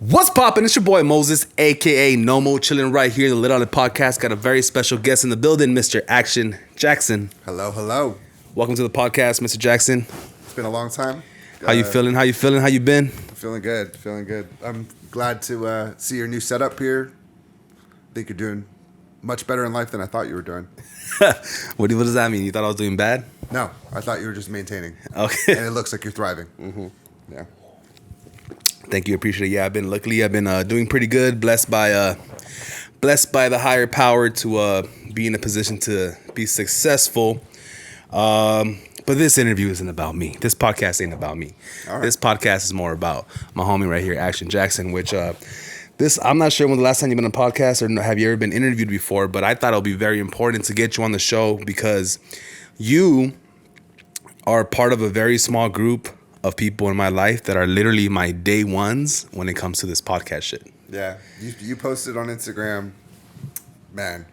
What's poppin'? It's your boy Moses, aka Nomo, chilling right here. The Lit on It podcast. Got a very special guest in the building, Mr. Action Jackson. Hello. Welcome to the podcast, Mr. Jackson. It's been a long time. How you feeling? How you been? Feeling good. I'm glad to see your new setup here. I think you're doing much better in life than I thought you were doing. What does that mean? You thought I was doing bad? No, I thought you were just maintaining. Okay. And it looks like you're thriving. Mm-hmm. Yeah. Thank you. Appreciate it. Yeah, I've been doing pretty good. Blessed by the higher power to be in a position to be successful. But this interview isn't about me. This podcast ain't about me. All right. This podcast is more about my homie right here, Action Jackson, which I'm not sure when the last time you've been on a podcast or have you ever been interviewed before, but I thought it would be very important to get you on the show because you are part of a very small group of people in my life that are literally my day ones when it comes to this podcast shit. Yeah. You posted on Instagram, man,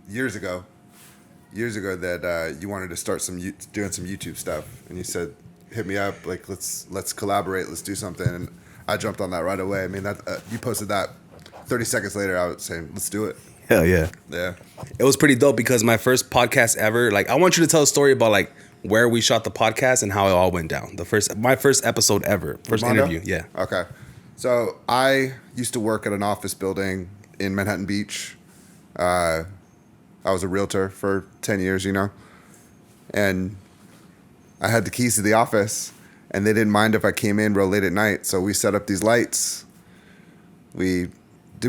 years ago that you wanted to start doing some YouTube stuff, and you said, hit me up, like let's collaborate, let's do something, and I jumped on that right away. I mean, that you posted that 30 seconds later, I was saying, let's do it. Hell yeah. Yeah. It was pretty dope because my first podcast ever, like I want you to tell a story about like where we shot the podcast and how it all went down. My first episode ever, first Mondo? interview. Yeah. Okay. So I used to work at an office building in Manhattan Beach. I was a realtor for 10 years, and I had the keys to the office, and they didn't mind if I came in real late at night. So we set up these lights. Did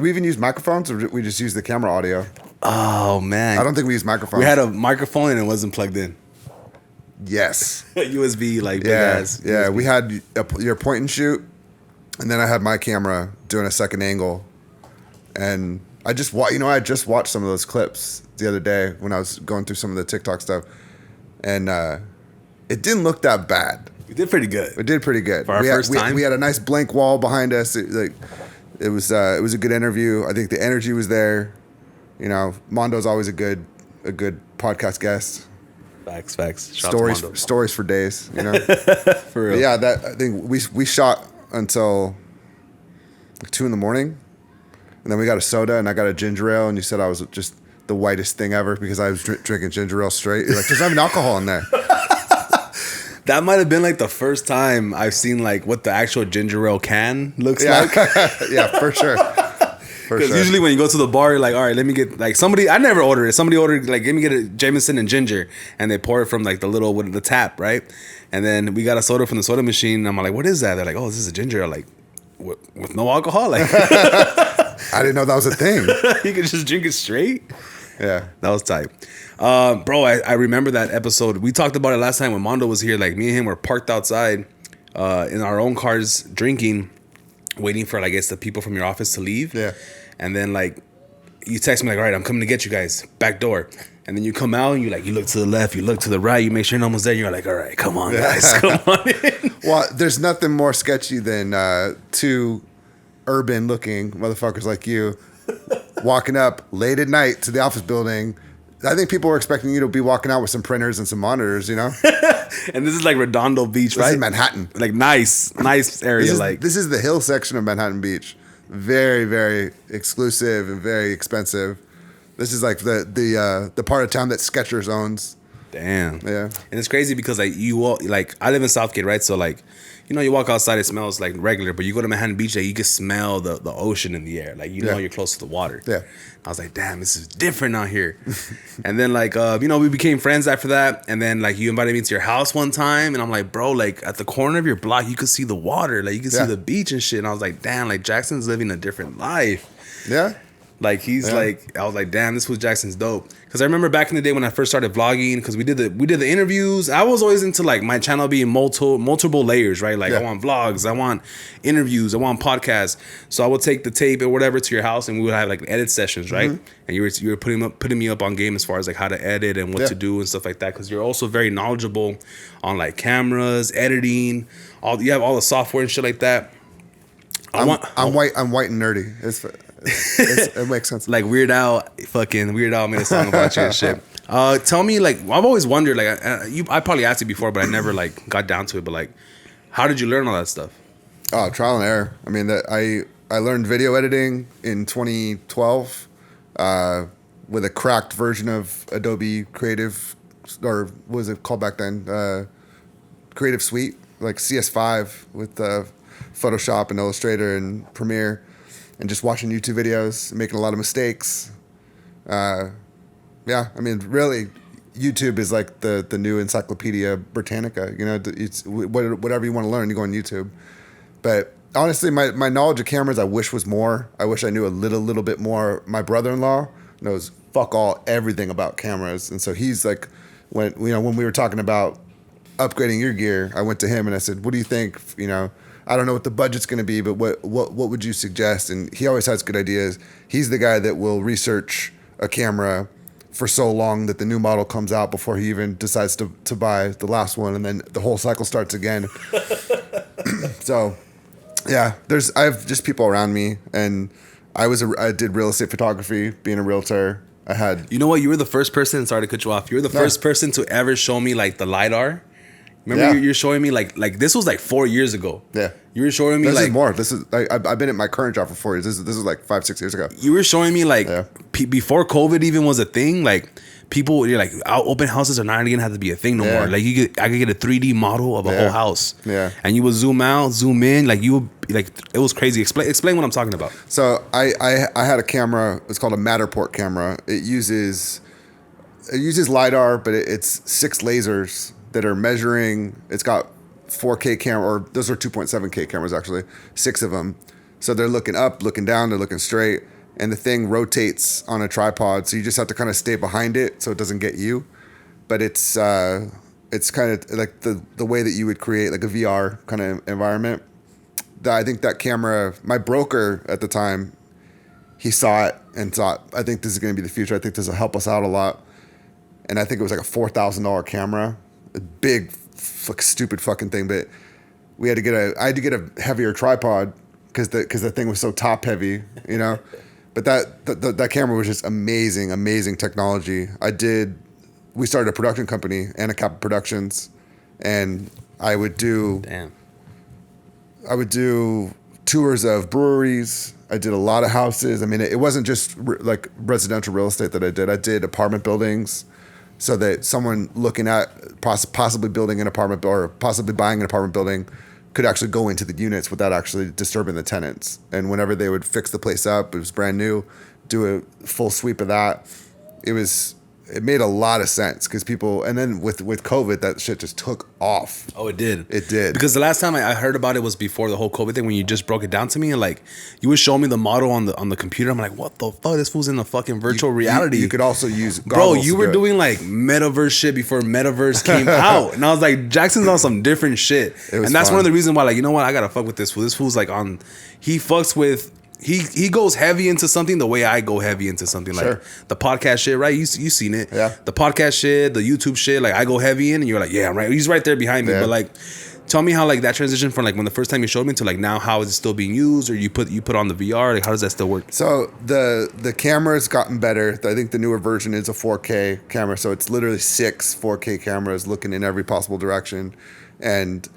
we even use microphones, or did we just use the camera audio? Oh man. I don't think we used microphones. We had a microphone and it wasn't plugged in. Yes. USB, like big ass. Yeah, USB. we had your point and shoot, and then I had my camera doing a second angle, and I just watched some of those clips the other day when I was going through some of the TikTok stuff, and it didn't look that bad. We did pretty good. We did pretty good For our first time. We had a nice blank wall behind us. It was a good interview. I think the energy was there. Mondo's always a good podcast guest. Facts. Stories for days, For real. But yeah, I think we shot until like 2 a.m, and then we got a soda and I got a ginger ale, and you said I was just the whitest thing ever because I was drinking ginger ale straight. You're like, there's not even alcohol in there. That might have been like the first time I've seen like what the actual ginger ale can looks like. Yeah, for sure. Because usually when you go to the bar, you're like, all right, let me get like I never ordered it. Somebody ordered like, let me get a Jameson and ginger, and they pour it from like the tap, right? And then we got a soda from the soda machine. And I'm like, what is that? They're like, oh, this is a ginger ale, like with no alcohol. Like, I didn't know that was a thing. You could just drink it straight. Yeah, that was tight. Bro, I remember that episode. We talked about it last time when Mondo was here. Like me and him were parked outside in our own cars drinking, waiting for, I guess, the people from your office to leave. Yeah. And then like you text me like, all right, I'm coming to get you guys, back door. And then you come out and you look to the left, you look to the right, you make sure no one's there. You're like, all right, come on, guys, come on in. Well, there's nothing more sketchy than two urban-looking motherfuckers like you walking up late at night to the office building. I think people were expecting you to be walking out with some printers and some monitors, And this is like Redondo Beach, right? This is Manhattan. Like nice area. This is the hill section of Manhattan Beach. Very, very exclusive and very expensive. This is like the part of town that Skechers owns. Damn. Yeah. And it's crazy because like I live in Southgate, right? So like, you walk outside, it smells like regular, but you go to Manhattan Beach, like you can smell the ocean in the air. Like you're close to the water. Yeah. I was like, damn, this is different out here. And then like we became friends after that. And then like you invited me to your house one time, and I'm like, bro, like at the corner of your block, you could see the water, like you could see the beach and shit. And I was like, damn, like Jackson's living a different life. Yeah. Like he's like, I was like, damn, this was Jackson's dope. Because I remember back in the day when I first started vlogging, because we did the interviews. I was always into like my channel being multiple layers, right? Like I want vlogs, I want interviews, I want podcasts. So I would take the tape or whatever to your house, and we would have like edit sessions, right? Mm-hmm. And you were putting me up on game as far as like how to edit and what to do and stuff like that. Because you're also very knowledgeable on like cameras, editing, you have all the software and shit like that. I'm white and nerdy. It makes sense. Like Weird Al made a song about you and shit. Tell me, like, I've always wondered, like, I probably asked you before, but I never like got down to it. But like, how did you learn all that stuff? Oh, trial and error. I mean, I learned video editing in 2012 with a cracked version of Adobe Creative, or what was it called back then? Creative Suite, like CS5 with Photoshop and Illustrator and Premiere, and just watching YouTube videos, making a lot of mistakes. Yeah, I mean, really, YouTube is like the new Encyclopedia Britannica. You know, it's whatever you want to learn, you go on YouTube. But honestly, my knowledge of cameras, I wish was more. I wish I knew a little bit more. My brother-in-law knows fuck all everything about cameras, and so he's like, when we were talking about upgrading your gear, I went to him and I said, "What do you think? You know, I don't know what the budget's going to be, but what would you suggest?" And he always has good ideas. He's the guy that will research a camera for so long that the new model comes out before he even decides to buy the last one, and then the whole cycle starts again. So, yeah, I have just people around me, and I did real estate photography, being a realtor. I had, You know what? You were the first person. Sorry to cut you off. You were the first person to ever show me like the LiDAR. Remember, you're showing me like this was like 4 years ago. Yeah, you were showing me this like is more. This is I've been at my current job for 4 years. This is like 5-6 years ago. You were showing me like before COVID even was a thing. Like people, you're like, open houses are not gonna have to be a thing no more. Like I could get a 3D model of a whole house. Yeah, and you would zoom out, zoom in. Like it was crazy. Explain what I'm talking about. So I had a camera. It's called a Matterport camera. It uses LiDAR, but it's 6 lasers that are measuring. It's got 4K camera, or those are 2.7K cameras actually, 6 of them. So they're looking up, looking down, they're looking straight, and the thing rotates on a tripod. So you just have to kind of stay behind it so it doesn't get you. But it's kind of like the way that you would create like a VR kind of environment. I think that camera, my broker at the time, he saw it and thought, I think this is going to be the future. I think this will help us out a lot. And I think it was like a $4,000 camera. A big, stupid fucking thing, but I had to get a heavier tripod because the thing was so top heavy, you know. But that camera was just amazing technology. We started a production company, Anacapa Productions, and I would do tours of breweries. I did a lot of houses. I mean, it wasn't just like residential real estate that I did. I did apartment buildings. So that someone looking at possibly building an apartment or possibly buying an apartment building could actually go into the units without actually disturbing the tenants. And whenever they would fix the place up, it was brand new, do a full sweep of that. It made a lot of sense because people, and then with COVID, that shit just took off. Oh, it did. It did. Because the last time I heard about it was before the whole COVID thing, when you just broke it down to me, and like you would show me the model on the computer. I'm like, what the fuck? This fool's in the fucking virtual reality. You could also use goggles. Bro, you were doing like metaverse shit before metaverse came out, and I was like, Jackson's on some different shit, and that's fun. One of the reasons why, like, you know what, I gotta fuck with this fool. This fool's like he fucks with. He goes heavy into something the way I go heavy into something, like the podcast shit, right? You seen it, the podcast shit, the YouTube shit. Like I go heavy in, and you're like, yeah, I'm right. He's right there behind me. But like, tell me how like that transition from like when the first time you showed me to like now, how is it still being used, or you put on the VR? Like how does that still work? So the camera's gotten better. I think the newer version is a 4K camera, so it's literally 6 4K cameras looking in every possible direction, and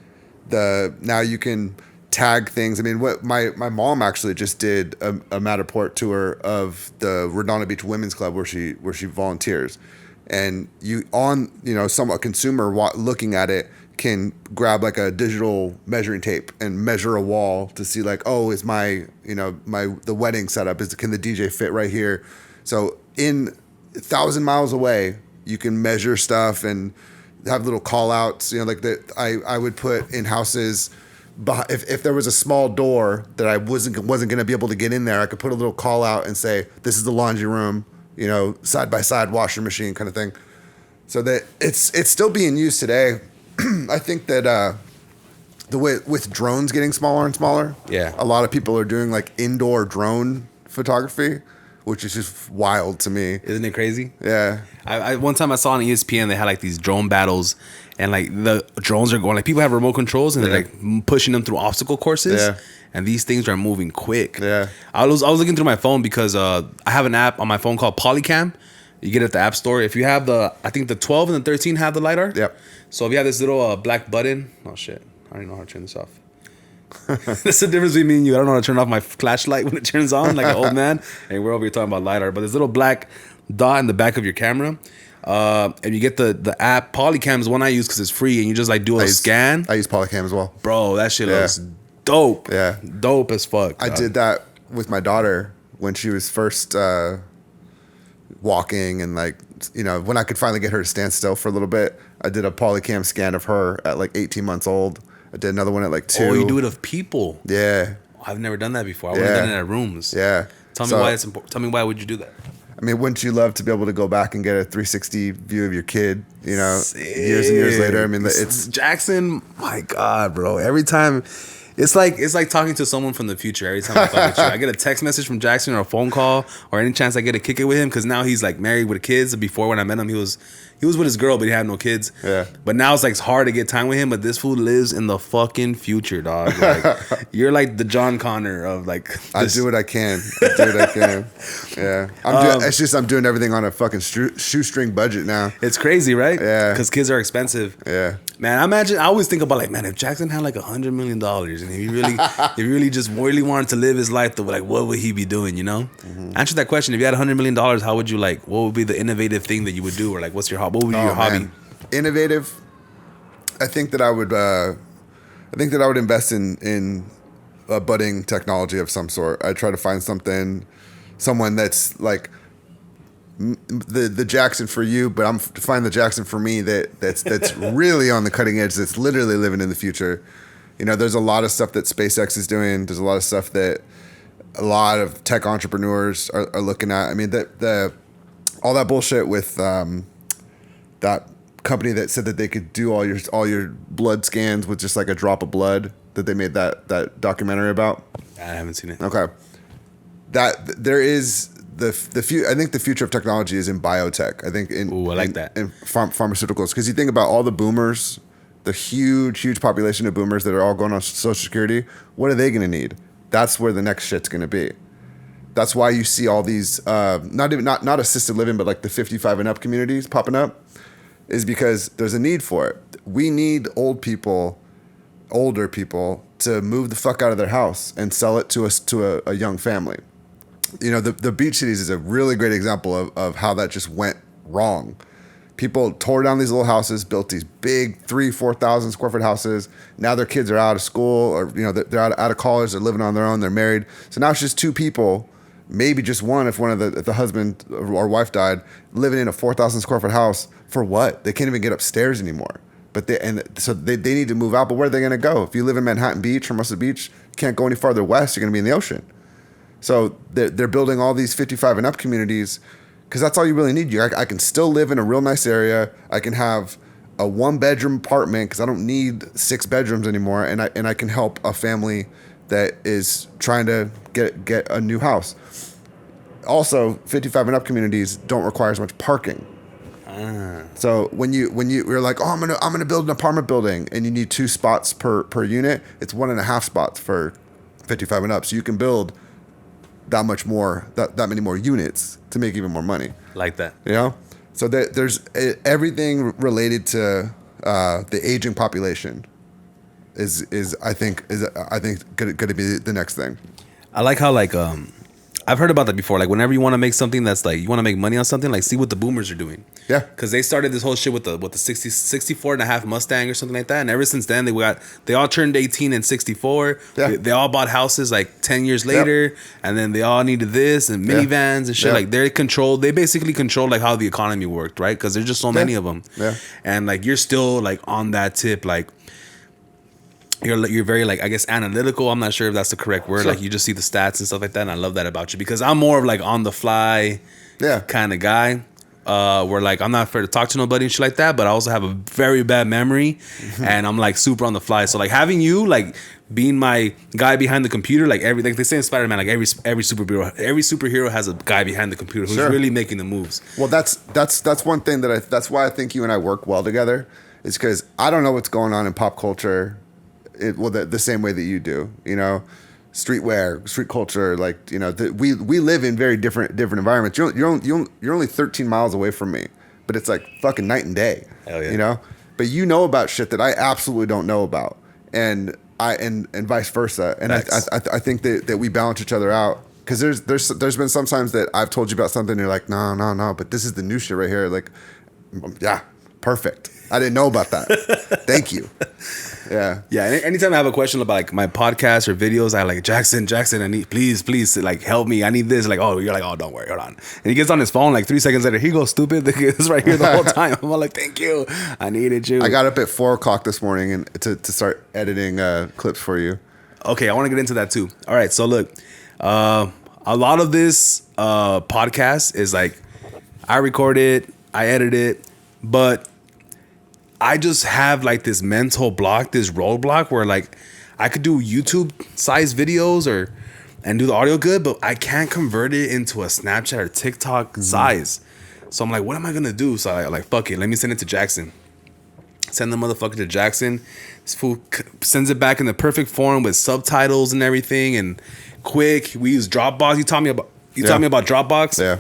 now you can tag things. I mean, what my mom actually just did a Matterport tour of the Redondo Beach Women's Club where she volunteers, and a consumer looking at it can grab like a digital measuring tape and measure a wall to see like, oh, is the wedding setup, can the DJ fit right here? So in 1,000 miles away, you can measure stuff and have little call outs, like that I would put in houses. If there was a small door that I wasn't going to be able to get in there, I could put a little call out and say, this is the laundry room, side by side washer machine kind of thing. So that it's still being used today. I think that the way with drones getting smaller and smaller, a lot of people are doing like indoor drone photography, which is just wild to me. Isn't it crazy? Yeah. I one time I saw on ESPN they had like these drone battles, and like the drones are going, like people have remote controls and they're like pushing them through obstacle courses, and these things are moving quick. Yeah. I was looking through my phone because I have an app on my phone called Polycam. You get it at the App Store. If you have I think the 12 and the 13 have the LiDAR. Yep. So if you have this little black button, oh shit, I don't even know how to turn this off. That's the difference between me and you. I don't know how to turn off my flashlight when it turns on, like an old man. And we're over here talking about LiDAR. But this little black dot in the back of your camera. And you get the app. Polycam is one I use because it's free. And you just like do a scan. I use Polycam as well. Bro, that shit looks dope. Yeah. Dope as fuck. I did that with my daughter when she was first walking, and like, you know, when I could finally get her to stand still for a little bit. I did a Polycam scan of her at like 18 months old. I did another one at like 2. Oh, you do it of people? Yeah. I've never done that before. I would have done it at rooms. Yeah. Tell me why it's important. Tell me why would you do that? I mean, wouldn't you love to be able to go back and get a 360 view of your kid, you know, years and years later? I mean, it's Jackson. My God, bro. Every time, it's like talking to someone from the future. Every time I talk to you, I get a text message from Jackson or a phone call or any chance I get to kick it with him, because now he's like married with kids. Before, when I met him, he was with his girl, but he had no kids. Yeah. But now it's like it's hard to get time with him. But this fool lives in the fucking future, dog. Like, you're like the John Connor of like. I do what I can. Yeah. It's just I'm doing everything on a fucking shoestring budget now. It's crazy, right? Yeah. Because kids are expensive. Yeah. Man, I always think about like, man, if Jackson had like $100 million and if he really just really wanted to live his life, though, like, what would he be doing? You know, Answer that question. If you had $100 million, how would you like? What would be the innovative thing that you would do, or like, what's your hobby? What would be your hobby? Innovative. I think that I would invest in a budding technology of some sort. I try to find someone that's like the Jackson for you, but I'm to find the Jackson for me that's really on the cutting edge, that's literally living in the future. You know, there's a lot of stuff that SpaceX is doing. There's a lot of stuff that a lot of tech entrepreneurs are looking at. I mean, all that bullshit with that company that said that they could do all your blood scans with just like a drop of blood, that they made that documentary about. I haven't seen it. Okay, that there is I think the future of technology is in biotech. I think in pharmaceuticals, because you think about all the boomers, the huge population of boomers that are all going on Social Security. What are they going to need? That's where the next shit's going to be. That's why you see all these not assisted living, but like the 55 and up communities popping up, is because there's a need for it. We need older people to move the fuck out of their house and sell it to a young family. You know, the beach cities is a really great example of how that just went wrong. People tore down these little houses, built these big 3,000-4,000 square foot houses. Now their kids are out of school, or you know, they're out of college, they're living on their own, they're married. So now it's just two people, maybe just one if the husband or wife died, living in a 4,000 square foot house for what? They can't even get upstairs anymore. So they need to move out. But where are they going to go? If you live in Manhattan Beach or Muscle Beach, you can't go any farther west. You're going to be in the ocean. So they're building all these 55 and up communities, because that's all you really need. I can still live in a real nice area. I can have a 1-bedroom apartment because I don't need 6 bedrooms anymore, and I can help a family that is trying to get a new house. Also, 55 and up communities don't require as much parking. So when you're like, oh, I'm gonna build an apartment building, and you need 2 spots per unit, it's 1.5 spots for 55 and up. So you can build that much more, that many more units to make even more money. Like that. You know? So there's everything related to the aging population is I think going to be the next thing. I like how like I've heard about that before. Like whenever you want to make something that's like you want to make money on something, like see what the boomers are doing. Yeah. Because they started this whole shit with the 64 and a half Mustang or something like that, and ever since then they all turned 18 and 64. Yeah. They all bought houses like 10 years later, yep. And then they all needed this and minivans and shit. Yeah. Like they basically control like how the economy worked, right? Because there's just so many of them. Yeah. And like you're still like on that tip, like. You're very like I guess analytical. I'm not sure if that's the correct word. Sure. Like you just see the stats and stuff like that, and I love that about you because I'm more of like on the fly, kind of guy. Where like I'm not afraid to talk to nobody and shit like that, but I also have a very bad memory, and I'm like super on the fly. So like having you like being my guy behind the computer, like they say in Spider-Man, like every superhero has a guy behind the computer who's really making the moves. Well, that's one thing that's why I think you and I work well together, is because I don't know what's going on in pop culture. The same way that you do, you know, streetwear, street culture, like, you know, we live in very different environments. You're only 13 miles away from me, but it's like fucking night and day. Hell yeah. You know, but you know about shit that I absolutely don't know about, and and vice versa. And I think that we balance each other out. Because there's been some times that I've told you about something and you're like, no, but this is the new shit right here. Like, yeah, perfect. I didn't know about that. Thank you. Yeah. Yeah. Anytime I have a question about like my podcast or videos, I like, Jackson, I need, please, like help me. I need this. Like, oh, you're like, oh, don't worry, hold on. And he gets on his phone like 3 seconds later. He goes stupid. It's right here the whole time. I'm all like, thank you. I needed you. I got up at 4:00 this morning and to start editing clips for you. Okay, I want to get into that too. All right, so look, a lot of this podcast is like, I record it, I edit it, but I just have like this mental block, this roadblock where like I could do YouTube size videos and do the audio good, but I can't convert it into a Snapchat or TikTok size. So I'm like, what am I gonna do? So I like, fuck it, let me send it to Jackson. Send the motherfucker to Jackson. This fool sends it back in the perfect form with subtitles and everything and quick. We use Dropbox. You taught me about Dropbox. Yeah.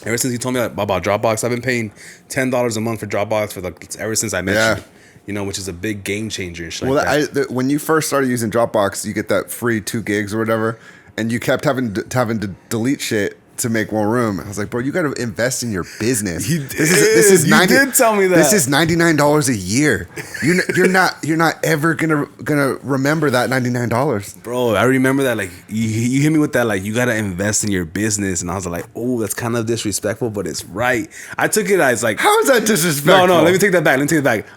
Ever since you told me about Dropbox, I've been paying $10 a month for Dropbox for ever since I met you. You know, which is a big game changer. And shit Well, like that. when you first started using Dropbox, you get that free 2 gigs or whatever, and you kept having to delete shit to make more room. I was like, bro, you got to invest in your business. You did tell me that. This is $99 a year. You're not ever gonna remember that $99. Bro, I remember that. Like you hit me with that. Like you gotta invest in your business, and I was like, oh, that's kind of disrespectful, but it's right. I took it as like, how is that disrespectful? No, let me take that back.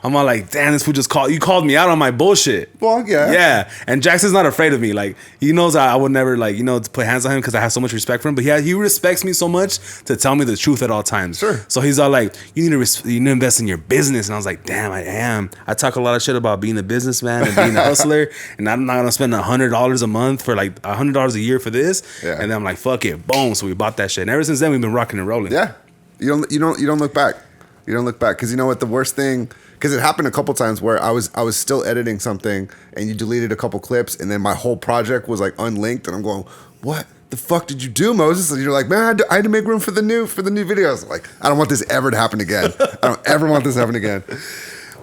I'm all like, damn, this fool just called. You called me out on my bullshit. Well, yeah. Yeah, and Jackson's not afraid of me. Like he knows I would never like to put hands on him because I have so much respect for him. But he respects me so much to tell me the truth at all times. Sure. So he's all like, you need to invest in your business, and I was like, damn, I am. I talk a lot of shit about being a businessman and being a hustler, and I'm not gonna spend $100 a month for like $100 a year for this. Yeah. And then I'm like, fuck it, boom. So we bought that shit, and ever since then we've been rocking and rolling. Yeah. You don't look back. You don't look back because you know what the worst thing. Because it happened a couple times where I was still editing something and you deleted a couple clips and then my whole project was like unlinked and I'm going, what the fuck did you do, Moses? And you're like, man, I had to make room for the new videos. Like, I don't want this ever to happen again. I don't ever want this to happen again.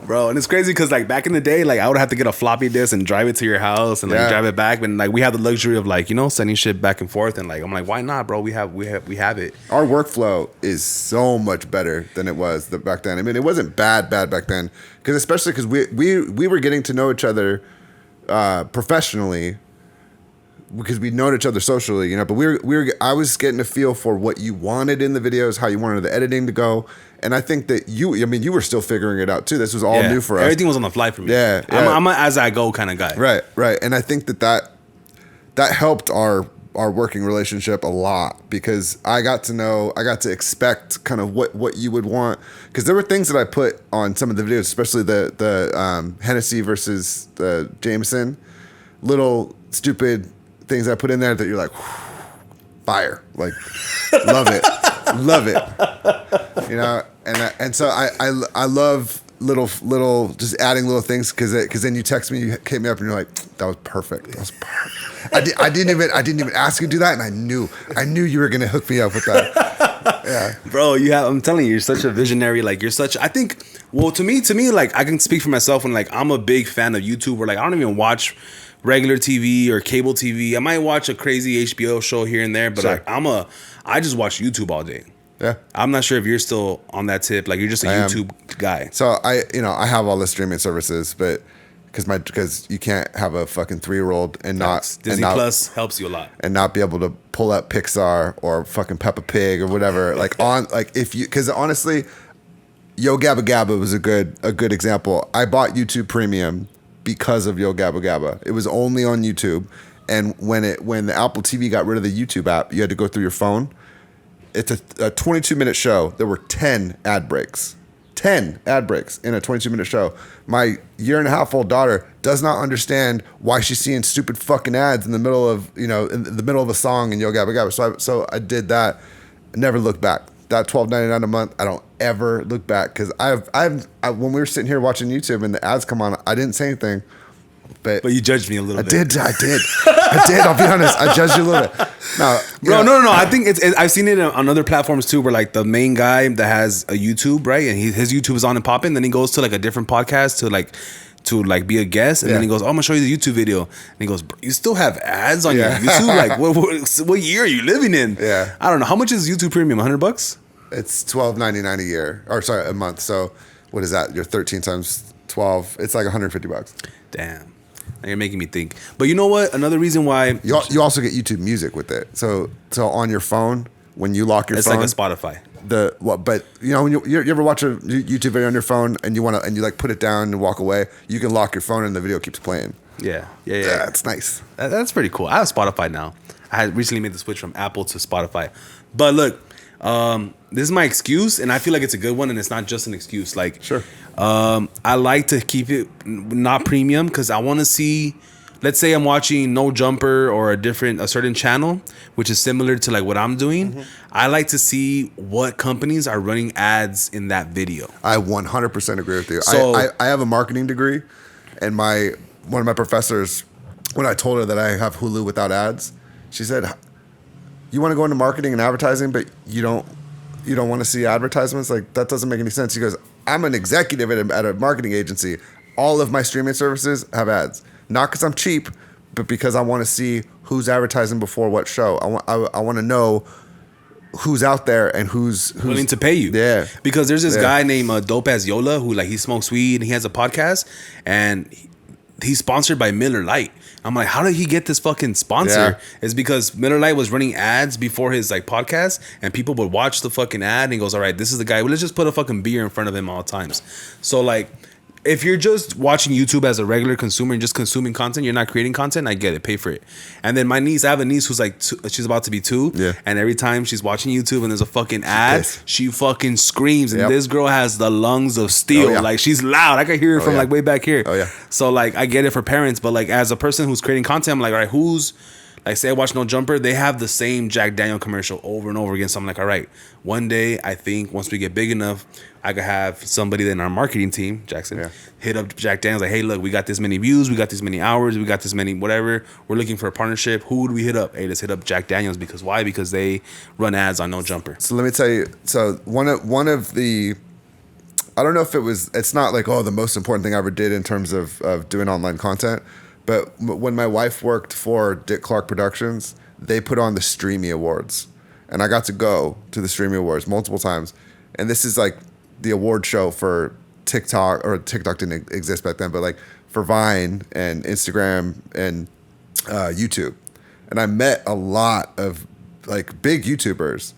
Bro, and it's crazy because like back in the day, like I would have to get a floppy disk and drive it to your house and like drive it back. But like we have the luxury of like sending shit back and forth, and like I'm like, why not, bro? We have it. Our workflow is so much better than it was back then. I mean, it wasn't bad back then because especially because we were getting to know each other professionally because we'd known each other socially, but I was getting a feel for what you wanted in the videos, how you wanted the editing to go. And I think that you were still figuring it out too. This was all new for us. Everything was on the fly for me. Yeah. I'm a as I go kind of guy. Right. And I think that helped our working relationship a lot because I got to expect kind of what you would want. Because there were things that I put on some of the videos, especially the Hennessy versus the Jameson, little stupid things I put in there that you're like, fire, like, love it. And so I love little just adding little things because then you text me, you hit me up, and you're like, that was perfect. I didn't even ask you to do that, and I knew you were gonna hook me up with that. Yeah, bro, I'm telling you, you're such a visionary. Like I think, well, to me, like I can speak for myself when like I'm a big fan of YouTube. Where like I don't even watch regular TV or cable TV. I might watch a crazy HBO show here and there, but sure. I just watch YouTube all day. Yeah. I'm not sure if you're still on that tip. Like you're just a YouTube guy. So I have all the streaming services, but because you can't have a fucking 3-year-old and not Disney Plus helps you a lot and not be able to pull up Pixar or fucking Peppa Pig or whatever. Because honestly, Yo Gabba Gabba was a good example. I bought YouTube Premium because of Yo Gabba Gabba. It was only on YouTube, and when the Apple TV got rid of the YouTube app, you had to go through your phone. It's a 22-minute show. There were 10 ad breaks. 10 ad breaks in a 22-minute show. My 1.5-year-old daughter does not understand why she's seeing stupid fucking ads in the middle of a song in Yo Gabba Gabba. So I did that. I never looked back. That $12.99 a month, I don't ever look back because when we were sitting here watching YouTube and the ads come on, I didn't say anything. But you judged me a little bit. I did. I'll be honest. I judged you a little bit. No, No. I think I've seen it on other platforms too, where like the main guy that has a YouTube, right, and his YouTube is on and popping. Then he goes to like a different podcast to like be a guest, and then he goes, "Oh, I'm gonna show you the YouTube video," and he goes, "Bro, you still have ads on your YouTube? Like, what year are you living in?" Yeah, I don't know. How much is YouTube Premium? $100? It's $12.99 a year, or sorry, a month. So what is that? You're 13 times 12. It's like $150. Damn. Now you're making me think. But you know what? Another reason why you also get YouTube Music with it. So on your phone, when you lock your phone, it's like a Spotify. But you know, when you ever watch a YouTube video on your phone and you like put it down and walk away, you can lock your phone and the video keeps playing. Yeah. It's nice. That's pretty cool. I have Spotify now. I had recently made the switch from Apple to Spotify. But look, this is my excuse, and I feel like it's a good one, and it's not just an excuse. Like, sure. I like to keep it not premium because I want to see. Let's say I'm watching No Jumper or a certain channel, which is similar to like what I'm doing. Mm-hmm. I like to see what companies are running ads in that video. I 100% agree with you. So, I have a marketing degree, and one of my professors, when I told her that I have Hulu without ads, she said, "You want to go into marketing and advertising, but you don't want to see advertisements? Like, that doesn't make any sense." She goes, "I'm an executive at a marketing agency. All of my streaming services have ads. Not because I'm cheap, but because I want to see who's advertising before what show. I want to know who's out there and who's willing to pay you." Yeah. Because there's this guy named Dope as Yola who like he smokes weed and he has a podcast and he's sponsored by Miller Lite. I'm like, how did he get this fucking sponsor? Yeah. It's because Miller Lite was running ads before his like podcast, and people would watch the fucking ad and he goes, "All right, this is the guy. Well, let's just put a fucking beer in front of him all times." So like, if you're just watching YouTube as a regular consumer and just consuming content, you're not creating content, I get it. Pay for it. And then my niece, I have a niece who's like, she's about to be 2. Yeah. And every time she's watching YouTube and there's a fucking ad, she fucking screams. And this girl has the lungs of steel. Oh, yeah. Like, she's loud. I can hear her from like way back here. Oh, yeah. So like, I get it for parents. But like, as a person who's creating content, I'm like, all right, who's... Like, say I watch No Jumper, they have the same Jack Daniel commercial over and over again. So I'm like, all right, one day I think once we get big enough, I could have somebody in our marketing team, Jackson, hit up Jack Daniels like, "Hey, look, we got this many views, we got this many hours, we got this many whatever. We're looking for a partnership. Who would we hit up? Hey, let's hit up Jack Daniels because why? Because they run ads on No Jumper." So let me tell you. So one of the, I don't know if it's not like the most important thing I ever did in terms of doing online content. But when my wife worked for Dick Clark Productions, they put on the Streamy Awards. And I got to go to the Streamy Awards multiple times. And this is like the award show for TikTok, or TikTok didn't exist back then, but like for Vine and Instagram and YouTube. And I met a lot of like big YouTubers.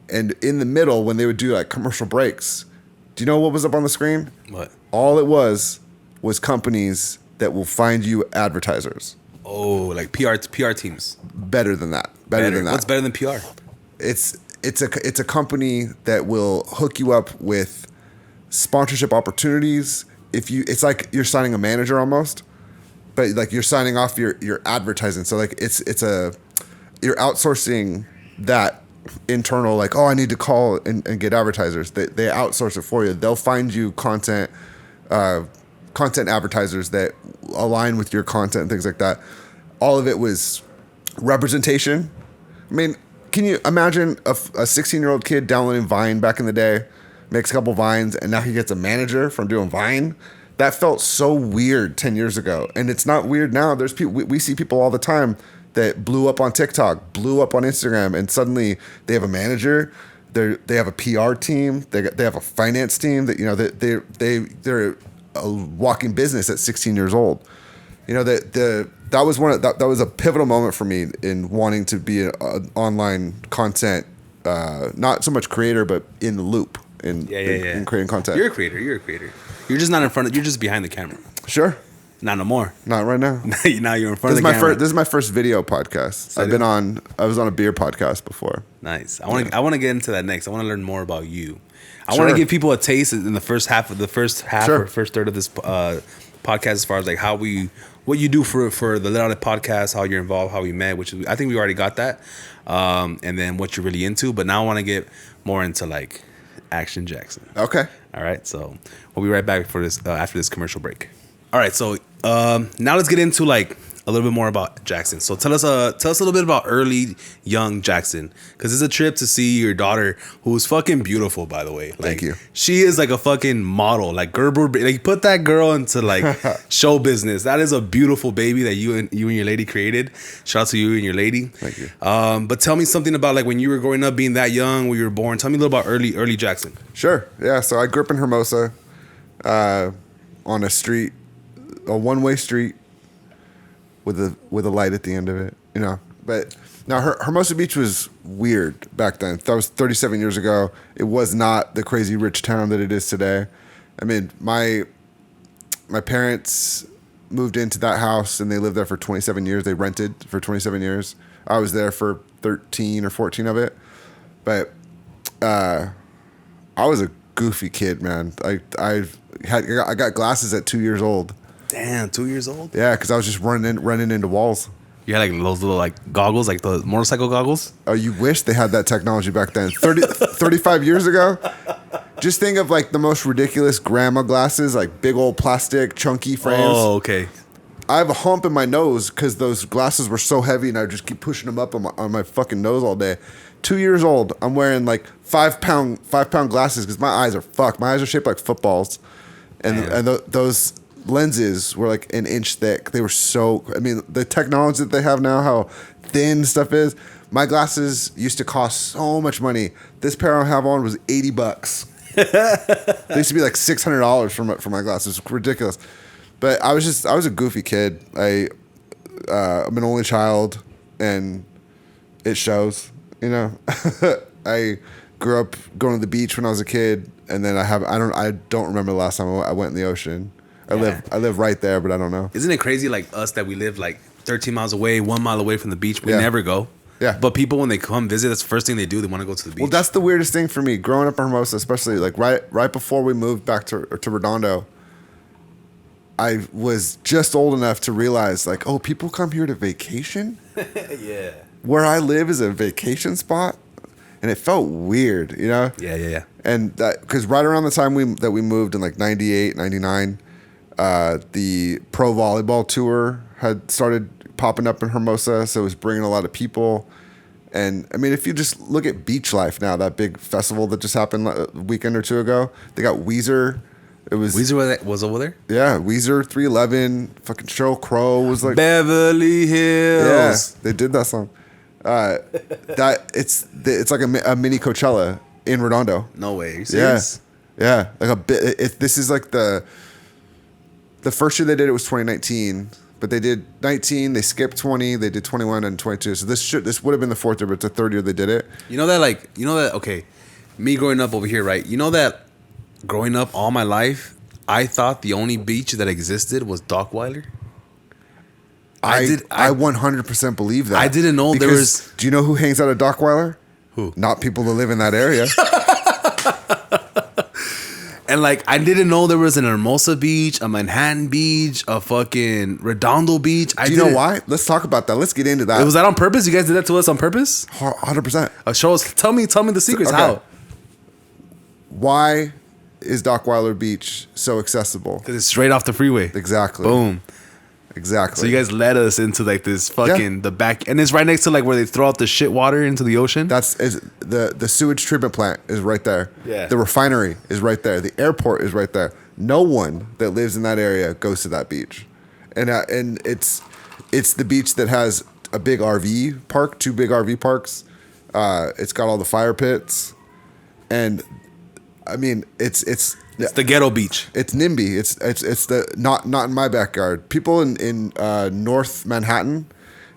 And in the middle, when they would do like commercial breaks, do you know what was up on the screen? What? All it was companies that will find you advertisers. Oh, like PR teams. Better than that. Better than that. What's better than PR? It's a company that will hook you up with sponsorship opportunities. It's like you're signing a manager almost, but like you're signing off your advertising. So like you're outsourcing that internal, like, I need to call and get advertisers. They outsource it for you. They'll find you content advertisers that align with your content and things like that. All of it was representation. I mean, can you imagine a 16-year-old kid downloading Vine back in the day, makes a couple Vines, and now he gets a manager from doing Vine? That felt so weird 10 years ago. And it's not weird now. There's people, we see people all the time that blew up on TikTok, blew up on Instagram, and suddenly they have a manager. They have a PR team. They have a finance team that they're a walking business at 16 years old. That was a pivotal moment for me in wanting to be an online content, not so much creator, but in the loop in creating content. You're a creator. You're just not in front of. You're just behind the camera. Sure. Not no more. Not right now. Now you're in front of the camera. This is my first video podcast. I was on a beer podcast before. Nice. I want to get into that next. I want to learn more about you. I want to give people a taste in the first half or first third of this podcast, as far as like what you do for the Let Out podcast, how you're involved, how we met, which I think we already got that, and then what you're really into. But now I want to get more into like Action Jackson. Okay. All right. So we'll be right back for this after this commercial break. All right. So now let's get into like a little bit more about Jackson. So tell us a little bit about early young Jackson, because it's a trip to see your daughter, who's fucking beautiful, by the way. Like, Thank you. She is like a fucking model. Like Gerber, like put that girl into like show business. That is a beautiful baby that you and your lady created. Shout out to you and your lady. Thank you. But tell me something about like when you were growing up, being that young, when you were born. Tell me a little about early Jackson. Sure. Yeah. So I grew up in Hermosa, on a street, a one-way street with a light at the end of it, you know. But now Hermosa Beach was weird back then. That was 37 years ago. It was not the crazy rich town that it is today. I mean, my parents moved into that house and they lived there for 27 years. They rented for 27 years. I was there for 13 or 14 of it. But I was a goofy kid, man. I got glasses at 2 years old. Damn, 2 years old? Yeah, because I was just running into walls. You had like those little like goggles, like the motorcycle goggles? Oh, you wish they had that technology back then. 35 years ago? Just think of like the most ridiculous grandma glasses, like big old plastic, chunky frames. Oh, okay. I have a hump in my nose because those glasses were so heavy and I would just keep pushing them up on my fucking nose all day. 2 years old, I'm wearing like 5 pound glasses because my eyes are fucked. My eyes are shaped like footballs. And those lenses were like an inch thick. They were so, I mean, the technology that they have now, how thin stuff is. My glasses used to cost so much money. This pair I have on was $80. They used to be like $600 for my glasses. It's ridiculous. But I was a goofy kid. I'm an only child, and it shows. You know, I grew up going to the beach when I was a kid, and then I don't remember the last time I went in the ocean. I live right there, but I don't know. Isn't it crazy, like us, that we live like 13 miles away, 1 mile away from the beach? We never go. Yeah. But people, when they come visit, that's the first thing they do. They want to go to the beach. Well, that's the weirdest thing for me. Growing up in Hermosa, especially like right before we moved back to Redondo, I was just old enough to realize, like, oh, people come here to vacation? Yeah. Where I live is a vacation spot? And it felt weird, you know? Yeah. And that, because right around the time we moved in like 98, 99, the pro volleyball tour had started popping up in Hermosa, so it was bringing a lot of people. And I mean, if you just look at Beach Life now, that big festival that just happened a weekend or two ago, they got Weezer. It was Weezer was over there? Yeah, Weezer, 311, fucking Sheryl Crow was like Beverly Hills. Yeah, they did that song. It's like a mini Coachella in Redondo. No way. Are you serious? Yeah. Like a bit. This is like the first year they did it was 2019, but they did 19. They skipped 20. They did 21 and 22. So this would have been the fourth year, but it's the third year they did it. You know that. Okay, me growing up over here, right? You know that growing up all my life, I thought the only beach that existed was Dockweiler. I 100% believe that. I didn't know there was. Do you know who hangs out at Dockweiler? Who? Not people that live in that area. And like, I didn't know there was an Hermosa Beach, a Manhattan Beach, a fucking Redondo Beach. Do you know why? Let's talk about that. Let's get into that. Was that on purpose? You guys did that to us on purpose? 100%. Show us. Tell me the secrets. Okay. How? Why is Dockweiler Beach so accessible? Because it's straight off the freeway. Exactly. Boom. Exactly. So you guys led us into like this fucking the back, and it's right next to like where they throw out the shit water into the ocean. The sewage treatment plant is right there. Yeah. The refinery is right there. The airport is right there. No one that lives in that area goes to that beach, and it's the beach that has a big RV park, 2 big RV parks. It's got all the fire pits, and I mean it's the ghetto beach. It's NIMBY. It's the not in my backyard. People in North Manhattan,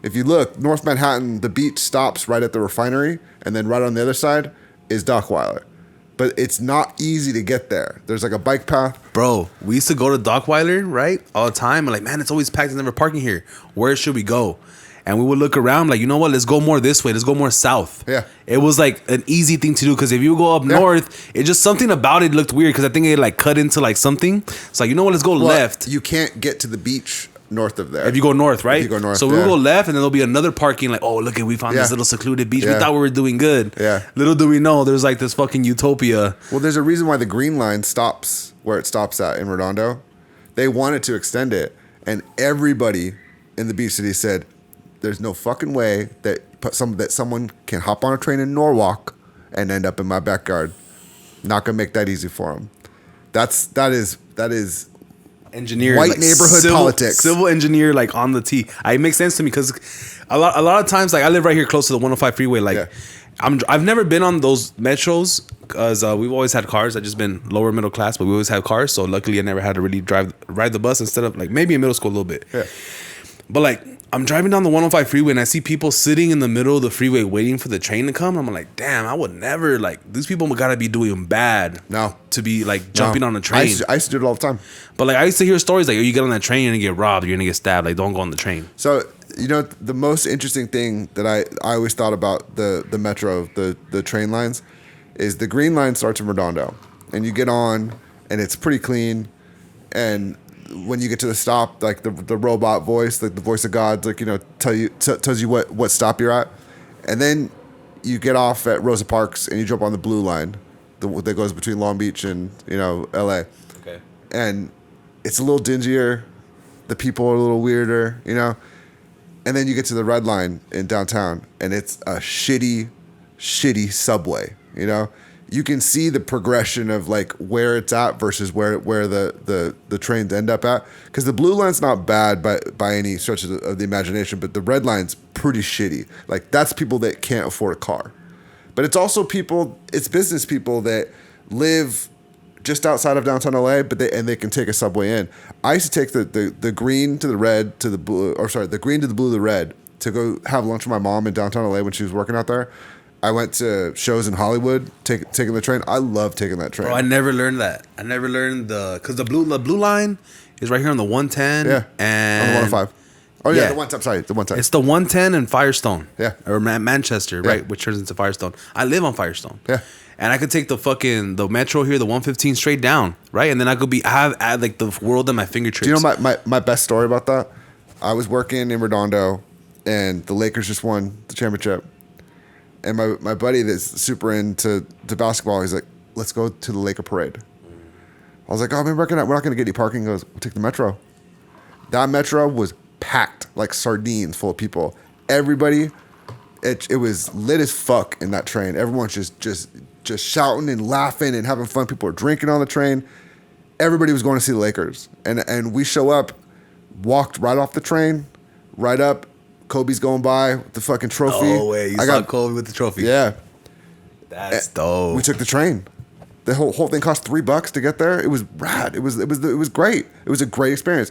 if you look, North Manhattan, the beach stops right at the refinery, and then right on the other side is Dockweiler. But it's not easy to get there. There's like a bike path. Bro, we used to go to Dockweiler, right? All the time. And like, man, it's always packed. There's never parking here. Where should we go? And we would look around like, you know what? Let's go more this way. Let's go more south. Yeah. It was like an easy thing to do because if you go up north, it just something about it looked weird because I think it like cut into like something. It's like, you know what? Let's go left. You can't get to the beach north of there. If you go north, right? If you go north, so we'll go left and then there'll be another parking like, oh, look, we found this little secluded beach. Yeah. We thought we were doing good. Yeah. Little do we know, there's like this fucking utopia. Well, there's a reason why the Green Line stops where it stops at in Redondo. They wanted to extend it, and everybody in the beach city said, "There's no fucking way that someone can hop on a train in Norwalk and end up in my backyard. Not gonna make that easy for them." That is engineer, white like neighborhood politics. Civil engineer, like on the T. It makes sense to me because a lot of times, like I live right here close to the 105 freeway. Like I've never been on those metros because we've always had cars. I've just been lower middle class, but we always had cars. So luckily, I never had to really ride the bus instead of like maybe in middle school a little bit. Yeah. But like I'm driving down the 105 freeway and I see people sitting in the middle of the freeway waiting for the train to come. I'm like, damn, I would never, like, these people gotta be doing bad. No. To be like jumping on a train. I used to do it all the time. But like I used to hear stories like, oh, you get on that train, you're gonna get robbed, you're gonna get stabbed. Like, don't go on the train. So, you know, the most interesting thing that I always thought about the metro, the train lines, is the green line starts in Redondo. And you get on and it's pretty clean. And when you get to the stop, like the robot voice, like the voice of God, like, you know, tells you what stop you're at. And then you get off at Rosa Parks and you jump on the blue line that goes between Long Beach and, you know, LA. Okay. And it's a little dingier. The people are a little weirder, you know. And then you get to the red line in downtown and it's a shitty subway, you know. You can see the progression of like where it's at versus where the trains end up at. Because the blue line's not bad by any stretch of the imagination, but the red line's pretty shitty. Like that's people that can't afford a car. But it's also it's business people that live just outside of downtown LA, but they can take a subway in. I used to take the green to the red to the blue, or sorry, the green to the blue to the red to go have lunch with my mom in downtown LA when she was working out there. I went to shows in Hollywood, taking the train. I love taking that train. Bro, I never learned that. I never learned because the blue line is right here on the 110. Yeah, and on the 105. Oh yeah, the 110. Sorry, the 110. It's the 110 and Firestone. Yeah, or Manchester, right, which turns into Firestone. I live on Firestone. Yeah, and I could take the metro here, the 115 straight down, right, and then I could have like the world at my fingertips. Do you know my best story about that? I was working in Redondo, and the Lakers just won the championship. And my buddy that's super into basketball, he's like, let's go to the Laker parade. I was like, oh, man, we're not going to get any parking. He goes, we'll take the metro. That metro was packed like sardines full of people. Everybody, it was lit as fuck in that train. Everyone's just shouting and laughing and having fun. People were drinking on the train. Everybody was going to see the Lakers. And we show up, walked right off the train, right up. Kobe's going by with the fucking trophy. Oh, wait. You saw Kobe with the trophy. Yeah. That's dope. We took the train. The whole thing cost $3 to get there. It was rad. It was great. It was a great experience.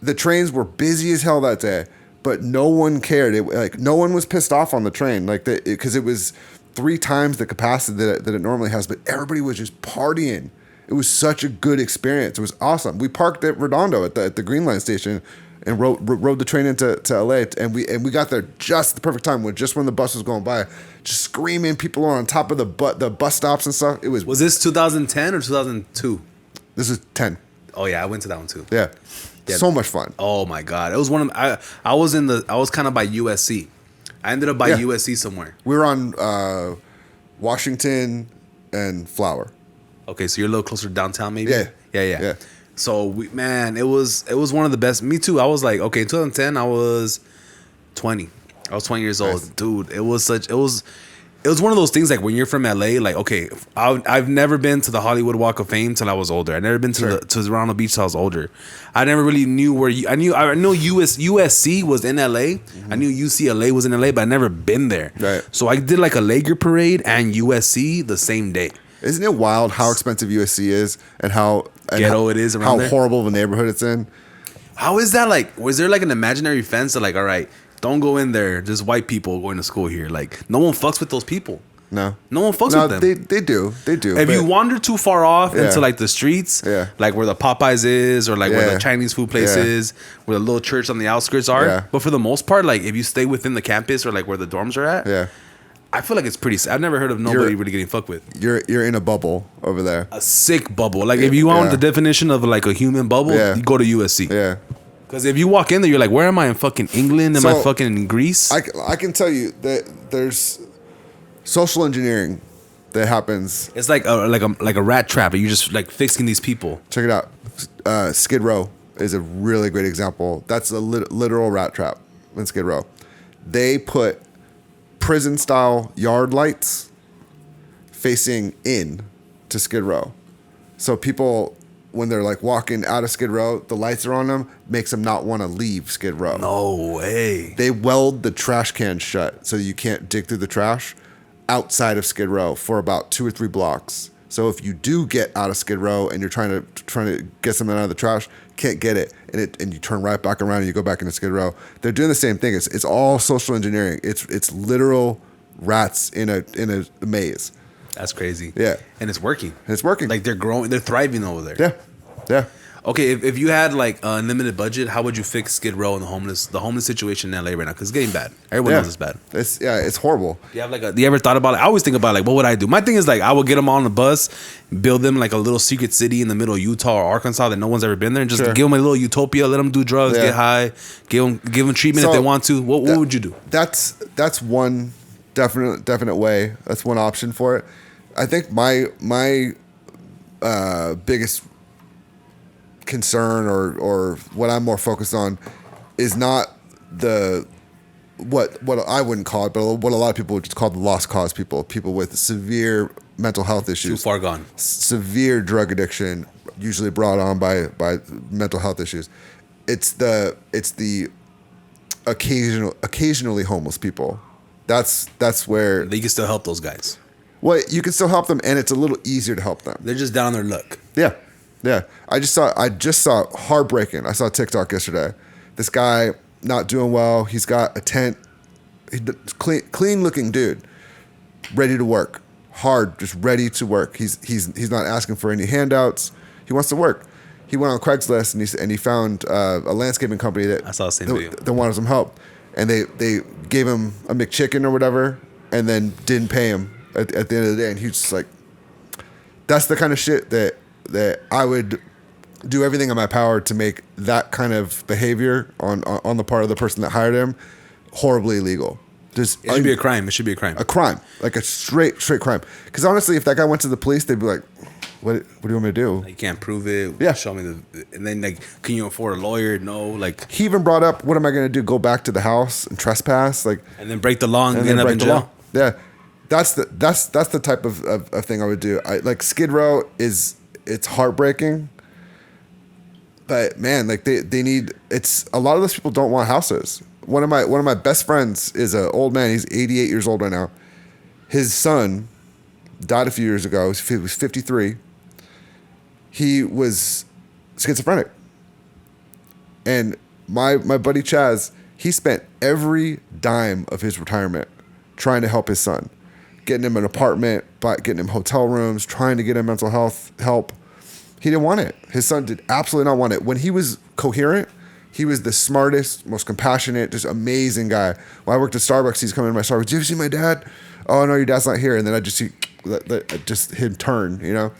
The trains were busy as hell that day, but no one cared. No one was pissed off on the train, like because it was 3 times the capacity that it normally has. But everybody was just partying. It was such a good experience. It was awesome. We parked at Redondo at the Green Line station and rode the train into LA, and we got there just the perfect time when the bus was going by, just screaming. People are on top of the bus stops and stuff. It was. Was this 2010 or 2002? This is 10. Oh yeah, I went to that one too. Yeah, so much fun. Oh my god, it was one of I was kind of by USC. I ended up by USC somewhere. We were on Washington and Flower. Okay, so you're a little closer to downtown, maybe. Yeah. So it was one of the best. Me too. I was like, okay, in 2010, I was 20. I was 20 years old, dude. It was one of those things like when you're from LA, like okay, I've never been to the Hollywood Walk of Fame till I was older. I never been to Toronto Beach till I was older. I never really knew where I know USC was in LA. Mm-hmm. I knew UCLA was in LA, but I never been there. Right. So I did like a Laker parade and USC the same day. Isn't it wild how expensive USC is and how ghetto it is around there? How horrible of a neighborhood it's in. How is that like? Was there like an imaginary fence that like, all right, don't go in there. Just white people going to school here. Like no one fucks with those people. No one fucks with them. They do. If you wander too far off into like the streets, like where the Popeyes is or like where the Chinese food place is, where the little church on the outskirts are. But for the most part, like if you stay within the campus or like where the dorms are at, I feel like it's pretty. I've never heard of nobody really getting fucked with. You're in a bubble over there. A sick bubble. Like if you want the definition of like a human bubble, you go to USC. Yeah. Because if you walk in there, you're like, where am I in fucking England? Am I fucking in Greece? I can tell you that there's social engineering that happens. It's like a rat trap. You're just like fixing these people. Check it out. Skid Row is a really great example. That's a literal rat trap in Skid Row. They put prison-style yard lights facing in to Skid Row. So people, when they're like walking out of Skid Row, the lights are on them, makes them not want to leave Skid Row. No way. They weld the trash can shut so you can't dig through the trash outside of Skid Row for about 2 or 3 blocks. So if you do get out of Skid Row and you're trying to get something out of the trash, can't get it, and you turn right back around and you go back into Skid Row. They're doing the same thing. It's all social engineering. It's literal rats in a maze. That's crazy. Yeah. And it's working. It's working. Like they're growing, they're thriving over there. Yeah. Yeah. Okay, if you had like unlimited budget, how would you fix Skid Row and the homeless situation in LA right now? Because it's getting bad. Everyone knows it's bad. It's horrible. Do you have do you ever thought about it? I always think about like, what would I do? My thing is like, I would get them on the bus, build them like a little secret city in the middle of Utah or Arkansas that no one's ever been there, and just give them a little utopia, let them do drugs, get high, give them treatment if they want to. What would you do? That's one definite way. That's one option for it. I think my biggest concern or what I'm more focused on is not what I wouldn't call it, but what a lot of people would just call the lost cause people with severe mental health issues. Too far gone. Severe drug addiction, usually brought on by mental health issues. It's the occasionally homeless people. That's where you can still help those guys. Well, you can still help them, and it's a little easier to help them. They're just down on their luck. Yeah. I just saw heartbreaking. I saw TikTok yesterday. This guy not doing well. He's got a tent. Clean looking dude, ready to work, hard, just ready to work. He's not asking for any handouts. He wants to work. He went on Craigslist and he found a landscaping company that I saw the same video. That wanted some help, and they gave him a McChicken or whatever, and then didn't pay him at the end of the day. And he's just like, that's the kind of shit that I would do everything in my power to make that kind of behavior on the part of the person that hired him horribly illegal. It should be a crime. It should be a crime. A crime, like a straight crime. Because honestly, if that guy went to the police, they'd be like, "What do you want me to do? You can't prove it. Yeah. Show me and then like, can you afford a lawyer? No. Like he even brought up, what am I going to do? Go back to the house and trespass? Like and then break the law and end up in jail. Yeah, that's the type of thing I would do. Like Skid Row it's heartbreaking, but man, like they need. It's a lot of those people don't want houses. One of my best friends is an old man. He's 88 years old right now. His son died a few years ago. He was 53. He was schizophrenic, and my buddy Chaz, he spent every dime of his retirement trying to help his son, getting him an apartment, getting him hotel rooms, trying to get him mental health help. He didn't want it. His son did absolutely not want it. When he was coherent, he was the smartest, most compassionate, just amazing guy. When I worked at Starbucks, he's coming to my Starbucks. Do you ever see my dad? Oh, no, your dad's not here. And then I just see just him turn, you know?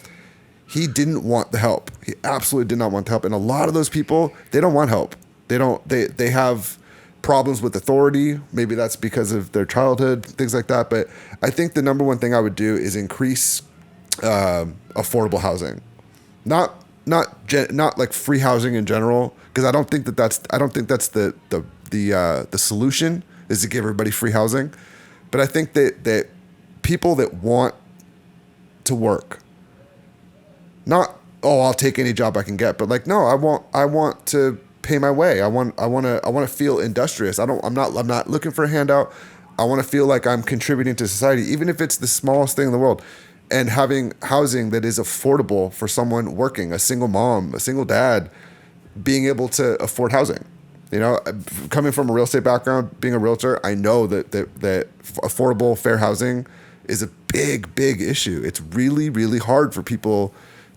He didn't want the help. He absolutely did not want the help. And a lot of those people, they don't want help. They have problems with authority. Maybe that's because of their childhood, things like that. But I think the number one thing I would do is increase affordable housing. Not like free housing in general, because I don't think that's the solution is to give everybody free housing. But I think that people that want to work, not I'll take any job I can get, but like no, I want to pay my way. I want to feel industrious. I'm not looking for a handout. I want to feel like I'm contributing to society, even if it's the smallest thing in the world. And having housing that is affordable for someone working, a single mom, a single dad, being able to afford housing. You know, coming from a real estate background, being a realtor, I know that affordable, fair housing is a big issue. It's really, really hard for people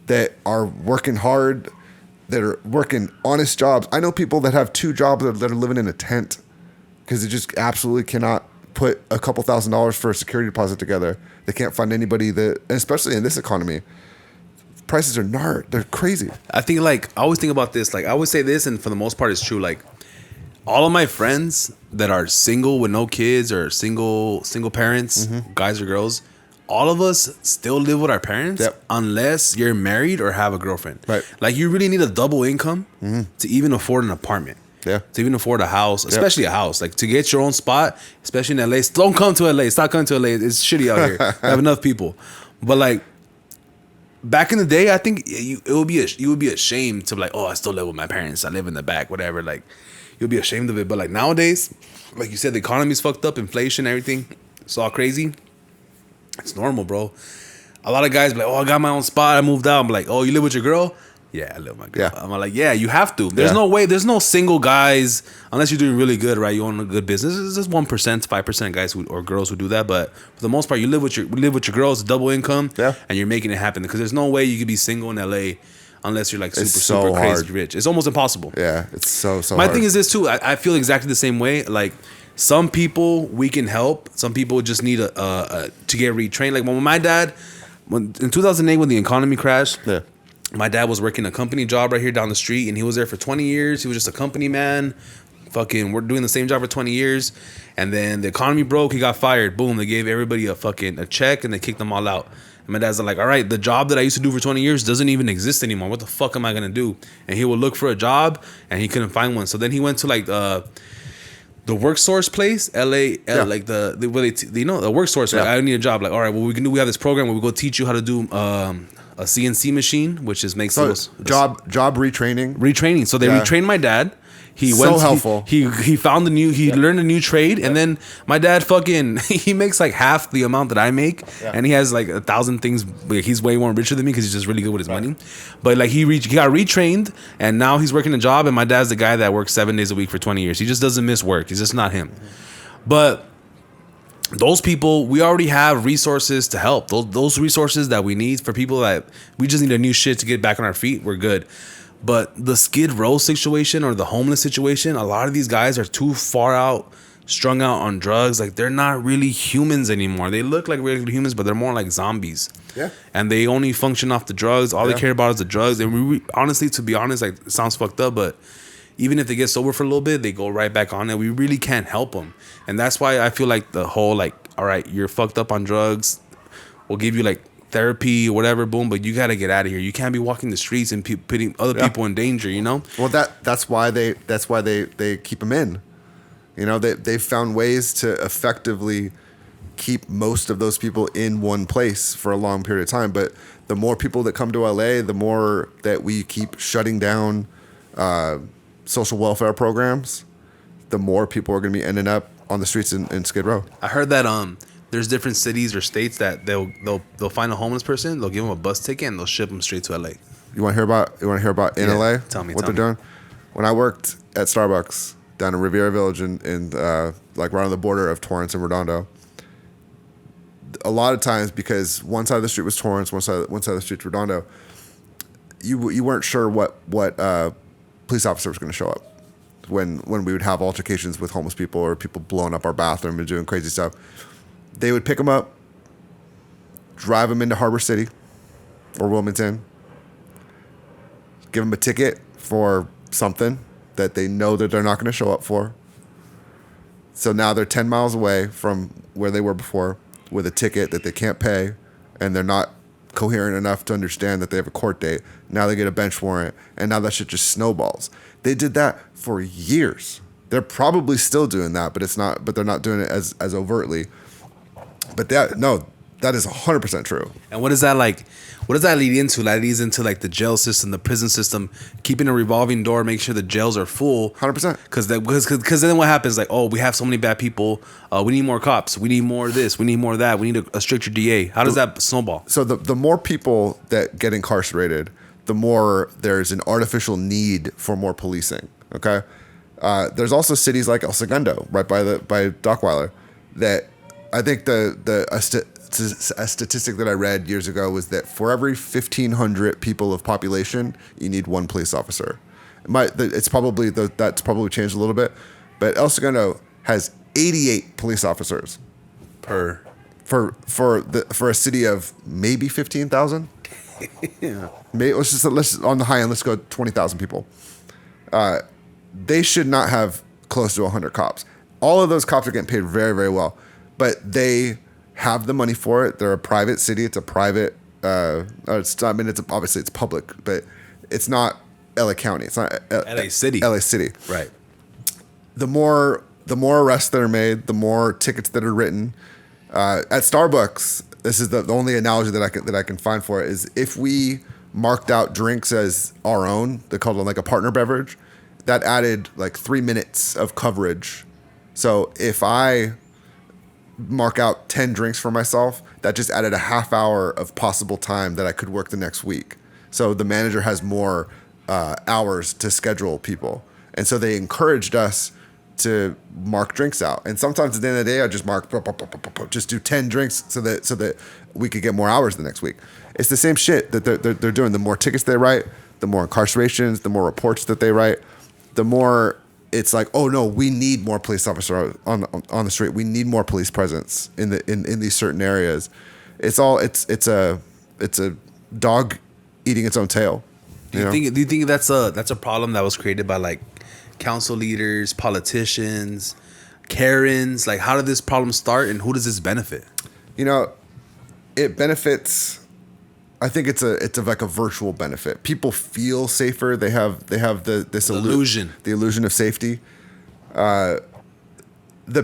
that are working hard, that are working honest jobs. I know people that have 2 jobs that are living in a tent because they just absolutely cannot put a couple $1,000s for a security deposit together. They can't find anybody that, and especially in this economy, prices are they're crazy. I think like, I always think about this, like I always say this, and for the most part it's true. Like all of my friends that are single with no kids or single parents, guys or girls, all of us still live with our parents Yep. unless you're married or have a girlfriend. Right. Like you really need a double income to even afford an apartment. Yeah. To even afford a house, especially a house. Like to get your own spot, especially in LA. Don't come to LA. Stop coming to LA. It's shitty out here. We have enough people. But like back in the day, I think you would be ashamed to be like, oh, I still live with my parents. I live in the back, whatever. Like you'll be ashamed of it. But like nowadays, like you said, the economy's fucked up, inflation, everything. It's all crazy. It's normal, bro. A lot of guys be like, oh, I got my own spot. I moved out. I'm like, oh, you live with your girl? Yeah, I live with my girl. Yeah. I'm like, yeah, you have to. There's no way. There's no single guys, unless you're doing really good, right? You own a good business. There's just 1%, 5% guys or girls who do that. But for the most part, you live with your girls, double income, and you're making it happen. Because there's no way you could be single in LA unless you're like super crazy hard. rich. It's almost impossible. Yeah, it's so My hard. thing is this too. I feel exactly the same way. Like some people we can help. Some people just need to get retrained. Like when my dad, in 2008 when the economy crashed, my dad was working a company job right here down the street, and he was there for 20 years. He was just a company man. Fucking, we're doing the same job for 20 years, and then the economy broke. He got fired. Boom. They gave everybody a check, and they kicked them all out. And my dad's like, all right, the job that I used to do for 20 years doesn't even exist anymore. What the fuck am I gonna do? And he would look for a job, and he couldn't find one. So then he went to like the work source place, LA, like the work source. Like, I need a job. Like, all right, well we have this program where we go teach you how to do a CNC machine, which makes those job retraining. So they retrained my dad. He helpful. He found he learned a new trade, and then my dad fucking he makes like half the amount that I make, and he has like 1,000 things. Like, he's way more richer than me because he's just really good with his money. But like he got retrained, and now he's working a job. And my dad's the guy that works 7 days a week for 20 years. He just doesn't miss work. It's just not him. But those people, we already have resources to help. Those resources that we need for people that we just need a new shit to get back on our feet. We're good. But the Skid Row situation or the homeless situation, a lot of these guys are too far out, strung out on drugs. Like they're not really humans anymore. They look like regular humans, but they're more like zombies. Yeah. And they only function off the drugs. All they care about is the drugs. And honestly, to be honest, like it sounds fucked up, but even if they get sober for a little bit, they go right back on it. We really can't help them. And that's why I feel like the whole like, all right, you're fucked up on drugs. We'll give you like therapy or whatever, boom, but you got to get out of here. You can't be walking the streets and putting other people in danger, you know? Well, that's why they keep them in. You know, they've found ways to effectively keep most of those people in one place for a long period of time. But the more people that come to LA, the more that we keep shutting down social welfare programs, the more people are going to be ending up on the streets in Skid Row. I heard that there's different cities or states that they'll find a homeless person, they'll give them a bus ticket, and they'll ship them straight to LA. You want to hear about in LA? Tell me. Doing? When I worked at Starbucks down in Riviera Village in like right on the border of Torrance and Redondo, a lot of times, because one side of the street was Torrance, one side of the street was Redondo, you weren't sure what police officer was going to show up when we would have altercations with homeless people or people blowing up our bathroom and doing crazy stuff. They would pick them up, drive them into Harbor City or Wilmington, give them a ticket for something that they know that they're not going to show up for. So now they're 10 miles away from where they were before with a ticket that they can't pay, and they're not coherent enough to understand that they have a court date. Now they get a bench warrant, and now that shit just snowballs. They did that for years. They're probably still doing that, but they're not doing it as overtly. But that is 100% true. And what is that like? What does that lead into? That leads into like the jail system, the prison system, keeping a revolving door, make sure the jails are full. 100%. Because then what happens? Like, oh, we have so many bad people. We need more cops. We need more of this. We need more of that. We need a stricter DA. How does that snowball? So the more people that get incarcerated, the more there's an artificial need for more policing. Okay. There's also cities like El Segundo, right by Dockweiler, that I think a statistic that I read years ago was that for every 1,500 people of population, you need one police officer. That's probably changed a little bit, but El Segundo has 88 police officers For a city of maybe 15,000. yeah. Let's on the high end. Let's go 20,000 people. They should not have close to 100 cops. All of those cops are getting paid very, very well, but they have the money for it. They're a private city. It's a private. It's not, I mean, it's obviously it's public, but it's not LA County. It's not LA City. LA City. Right. The more arrests that are made, the more tickets that are written. At Starbucks, this is the only analogy that I can find for it is if we marked out drinks as our own, they called it like a partner beverage, that added like 3 minutes of coverage. So if I mark out 10 drinks for myself, that just added a half hour of possible time that I could work the next week. So the manager has more hours to schedule people. And so they encouraged us to mark drinks out. And sometimes at the end of the day, I just mark, just do 10 drinks so that we could get more hours the next week. It's the same shit that they're doing. The more tickets they write, the more incarcerations, the more reports that they write, the more it's like, oh no, we need more police officers on the street. We need more police presence in these certain areas. It's a dog eating its own tail. Do you think that's a problem that was created by like council leaders, politicians, Karens? Like, how did this problem start, and who does this benefit? It benefits. I think it's like a virtual benefit. People feel safer. They have this illusion, the illusion of safety. The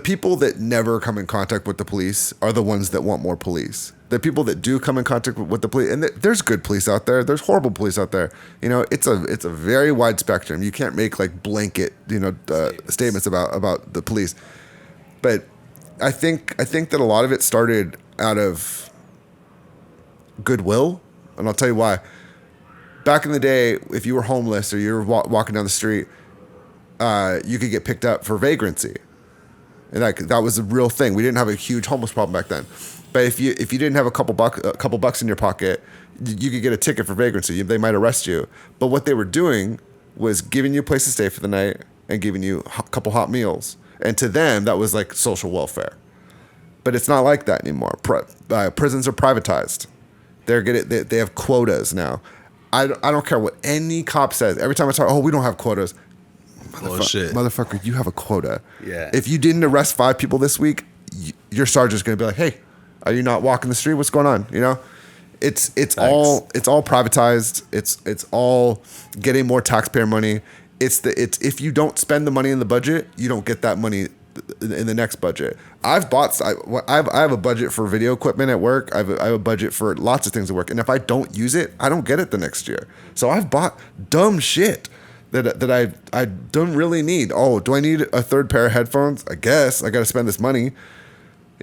people that never come in contact with the police are the ones that want more police. The people that do come in contact with the police, and there's good police out there, there's horrible police out there. It's a very wide spectrum. You can't make like blanket, statements about the police. But I think that a lot of it started out of goodwill, and I'll tell you why. Back in the day, if you were homeless or you were walking down the street, you could get picked up for vagrancy, and that was a real thing. We didn't have a huge homeless problem back then. But if you didn't have a couple bucks in your pocket, you could get a ticket for vagrancy. They might arrest you. But what they were doing was giving you a place to stay for the night and giving you a couple hot meals. And to them, that was like social welfare. But it's not like that anymore. Prisons are privatized. They have quotas now. I don't care what any cop says. Every time I talk, we don't have quotas. Motherfucker, you have a quota. Yeah. If you didn't arrest 5 people this week, your sergeant's going to be like, hey, are you not walking the street? What's going on? It's all privatized. It's all getting more taxpayer money. It's if you don't spend the money in the budget, you don't get that money in the next budget. I have a budget for video equipment at work. I have a budget for lots of things at work, and if I don't use it, I don't get it the next year. So I've bought dumb shit that I don't really need. Oh, do I need a third pair of headphones? I guess I got to spend this money.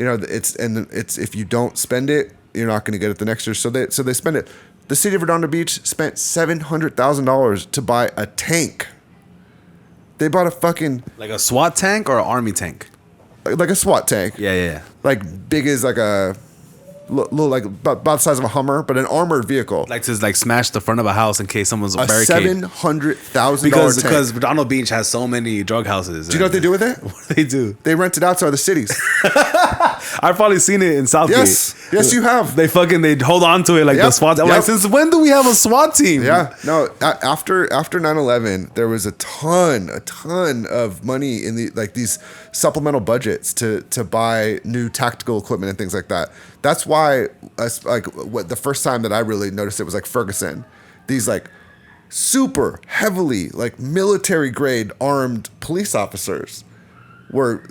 It's if you don't spend it, you're not going to get it the next year. So they spend it. The city of Redondo Beach spent $700,000 to buy a tank. They bought a fucking like a SWAT tank or an army tank, like a SWAT tank. Yeah. Like big as like a little like about the size of a Hummer, but an armored vehicle. Like to like smash the front of a house in case someone's a barricade. $700,000 because Redondo Beach has so many drug houses. Do you know what they do with it? What do they do? They rent it out to other cities. I've probably seen it in Southgate. Yes, you have. They hold on to it like the SWAT. I'm like, since when do we have a SWAT team? Yeah, no. After 9/11, there was a ton of money in these supplemental budgets to buy new tactical equipment and things like that. That's why, the first time that I really noticed it was like Ferguson. These like super heavily like military grade armed police officers were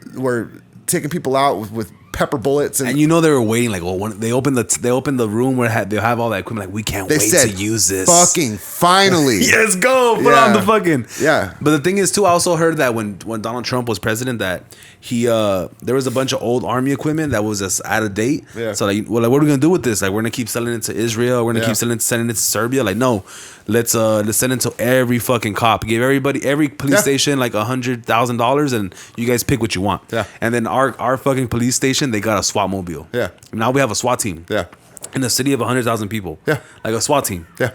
taking people out with pepper bullets and they were waiting like when they opened the room where they'll have all that equipment, like we can't wait to use this. Fucking finally. Yes, go put on the fucking yeah. But the thing is too, I also heard that when Donald Trump was president, that he there was a bunch of old army equipment that was just out of date. Yeah. So like, what are we gonna do with this? Like, we're gonna keep selling it to Israel. We're gonna keep sending it to Serbia. Like, no, let's send it to every fucking cop. Give every police station like $100,000, and you guys pick what you want. Yeah. And then our fucking police station, they got a SWAT mobile. Yeah. Now we have a SWAT team. Yeah. In a city of 100,000 people. Yeah. Like a SWAT team. Yeah.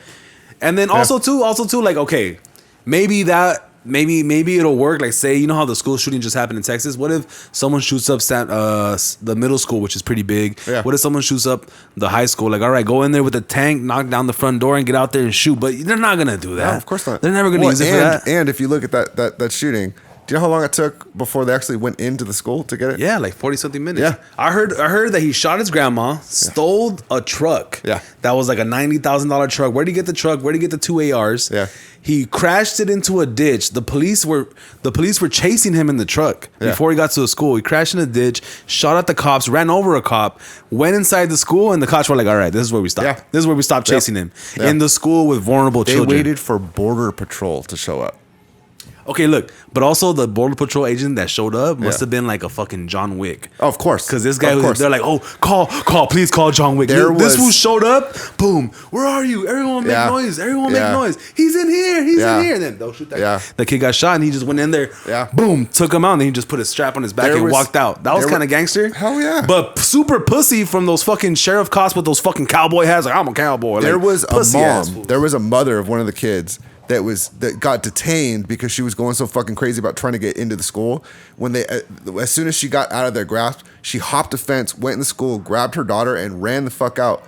And then also too, like, okay, maybe it'll work. Like, say, you know how the school shooting just happened in Texas? What if someone shoots up the middle school, which is pretty big? Yeah. What if someone shoots up the high school? Like, all right, go in there with a tank, knock down the front door, and get out there and shoot. But they're not gonna do that. No, of course not. They're never gonna use it for that. And if you look at that shooting, Do you know how long it took before they actually went into the school to get it? Yeah, like 40 something minutes. Yeah. I heard that he shot his grandma, stole a truck. Yeah. That was like a $90,000 truck. Where'd he get the truck? Where'd he get the 2 ARs? Yeah. He crashed it into a ditch. The police were chasing him in the truck before he got to the school. He crashed in a ditch, shot at the cops, ran over a cop, went inside the school, and the cops were like, all right, this is where we stop. Yeah. This is where we stop chasing him. Yeah. In the school with vulnerable They children. waited for Border Patrol to show up. Okay, look, but also the Border Patrol agent that showed up must have been like a fucking John Wick. Oh, of course. Because this guy, they're like, oh, please call John Wick. This fool showed up, boom, where are you? Everyone make noise. Everyone make noise. He's in here. He's in here. And then they'll shoot that guy. The kid got shot and he just went in there, boom, took him out, and then he just put his strap on his back and walked out. That was kind of gangster. Hell yeah. But super pussy from those fucking sheriff cops with those fucking cowboy hats. Like, I'm a cowboy. There like, was a mom. There was a mother of one of the kids that got detained because she was going so fucking crazy about trying to get into the school. When they, as soon as she got out of their grasp, she hopped a fence, went in the school, grabbed her daughter, and ran the fuck out.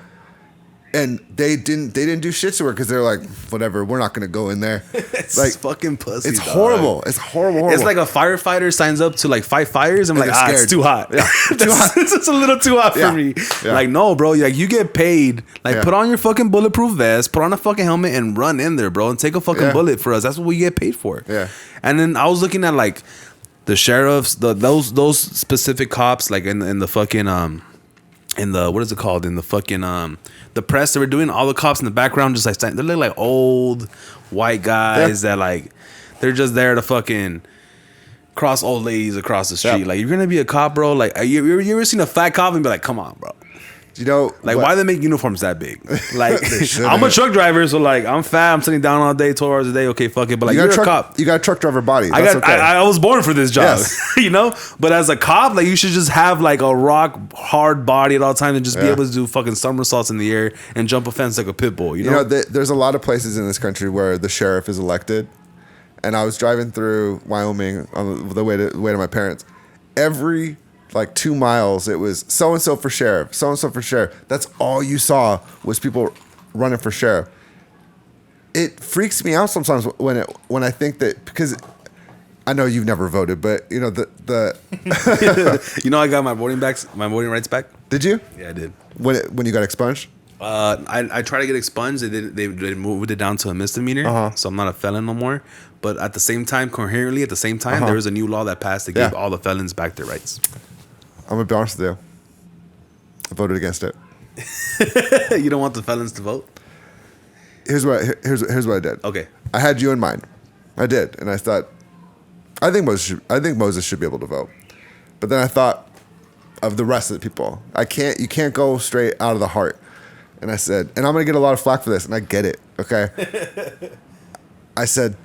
And they didn't do shit to her because they're like, whatever, we're not gonna go in there. It's like fucking pussy. It's horrible. It's horrible. It's like a firefighter signs up to like fight fires and like, it's too hot. Yeah, too hot. It's just a little too hot for me. Yeah. Like, no, bro. Like, you get paid. Like, put on your fucking bulletproof vest, put on a fucking helmet, and run in there, bro, and take a fucking bullet for us. That's what we get paid for. Yeah. And then I was looking at like the sheriffs, those specific cops, like in the fucking in the, what is it called? In the fucking the press they were doing, all the cops in the background just like they look like old white guys that like they're just there to fucking cross old ladies across the street. Like, you're gonna be a cop, bro. Like, you ever seen a fat cop and be like, come on, bro. You know, like, why do they make uniforms that big? Like, I'm a truck driver, so like, I'm fat. I'm sitting down all day, 12 hours a day. Okay, fuck it. But like, you're a cop. You got a truck driver body. That's I was born for this job, you know. But as a cop, like, you should just have like a rock hard body at all times and just be able to do fucking somersaults in the air and jump a fence like a pit bull. You know, there's a lot of places in this country where the sheriff is elected, and I was driving through Wyoming on the way to my parents. Every like 2 miles, it was so and so for sheriff, so and so for sheriff. That's all you saw was people running for sheriff. It freaks me out sometimes when I think that, because I know you've never voted, but you know the you know, I got my voting rights back. Did you? Yeah, I did. When you got expunged? I tried to get expunged. They moved it down to a misdemeanor, so I'm not a felon no more. But at the same time, there was a new law that passed that gave all the felons back their rights. I'm gonna be honest with you. I voted against it. You don't want the felons to vote? Here's what I did. Okay. I had you in mind. I did, and I thought, I think Moses should be able to vote. But then I thought of the rest of the people. You can't go straight out of the heart. And I said, and I'm gonna get a lot of flack for this, and I get it. Okay. I said,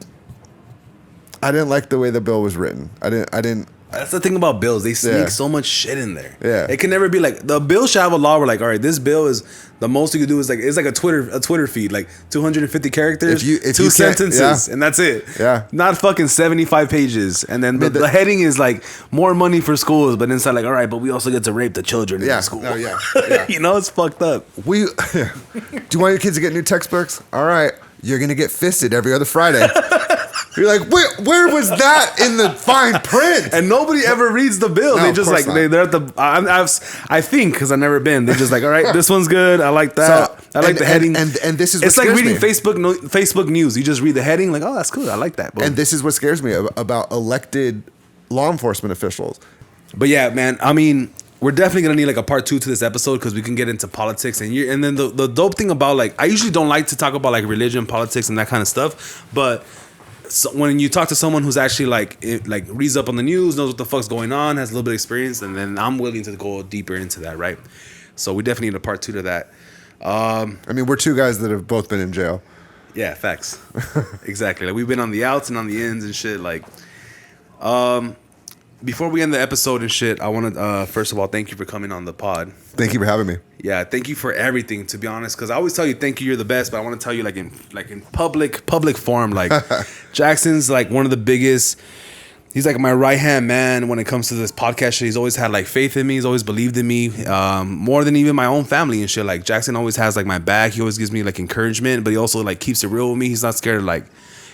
I didn't like the way the bill was written. I didn't. That's the thing about bills. They sneak so much shit in there. Yeah. It can never be like, the bill should have a law where like, all right, this bill is, the most you can do is like, it's like a Twitter feed, like 250 characters, if two sentences, and that's it. Yeah. Not fucking 75 pages. And then the heading is like, more money for schools, but inside like, all right, but we also get to rape the children in the school. Oh, yeah. You know, it's fucked up. Do you want your kids to get new textbooks? All right. You're going to get fisted every other Friday. You're like, where was that in the fine print? And nobody ever reads the bill. No, they just like, they're at the, I think, because I've never been, they're just like, all right, this one's good. I like that. I like the heading. And this is what it's like reading me. Facebook news. You just read the heading, like, oh, that's cool. I like that. Boom. And this is what scares me about elected law enforcement officials. But yeah, man, I mean, we're definitely gonna need like a part 2 to this episode because we can get into politics and then the dope thing about, like, I usually don't like to talk about like religion, politics, and that kind of stuff, but when you talk to someone who's actually like reads up on the news, knows what the fuck's going on, has a little bit of experience, and then I'm willing to go deeper into that, right? So we definitely need a part 2 to that. I mean, we're two guys that have both been in jail. Yeah, facts. Exactly. Like, we've been on the outs and on the ends and shit. Like, before we end the episode and shit, I want to first of all thank you for coming on the pod. Thank you for having me. Yeah, thank you for everything. To be honest, because I always tell you thank you, you're the best, but I want to tell you like in public form, like Jackson's like one of the biggest. He's like my right hand man when it comes to this podcast shit. He's always had like faith in me. He's always believed in me more than even my own family and shit. Like, Jackson always has like my back. He always gives me like encouragement, but he also like keeps it real with me. He's not scared of like,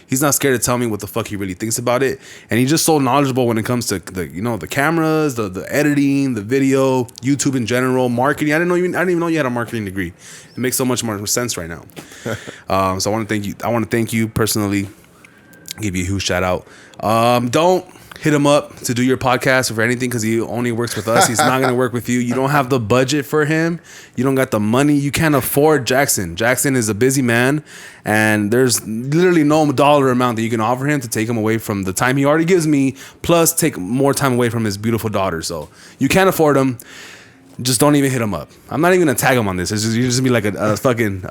he's not scared to tell me what the fuck he really thinks about it. And he's just so knowledgeable when it comes to the cameras, the editing, the video, YouTube in general, marketing. I didn't even know you had a marketing degree. It makes so much more sense right now. So I want to thank you. I want to thank you personally. Give you a huge shout out. Don't hit him up to do your podcast or for anything because he only works with us. He's not going to work with you. You don't have the budget for him. You don't got the money. You can't afford Jackson. Jackson is a busy man, and there's literally no dollar amount that you can offer him to take him away from the time he already gives me, plus take more time away from his beautiful daughter. So you can't afford him. Just don't even hit him up. I'm not even gonna tag him on this. You're just gonna be like a fucking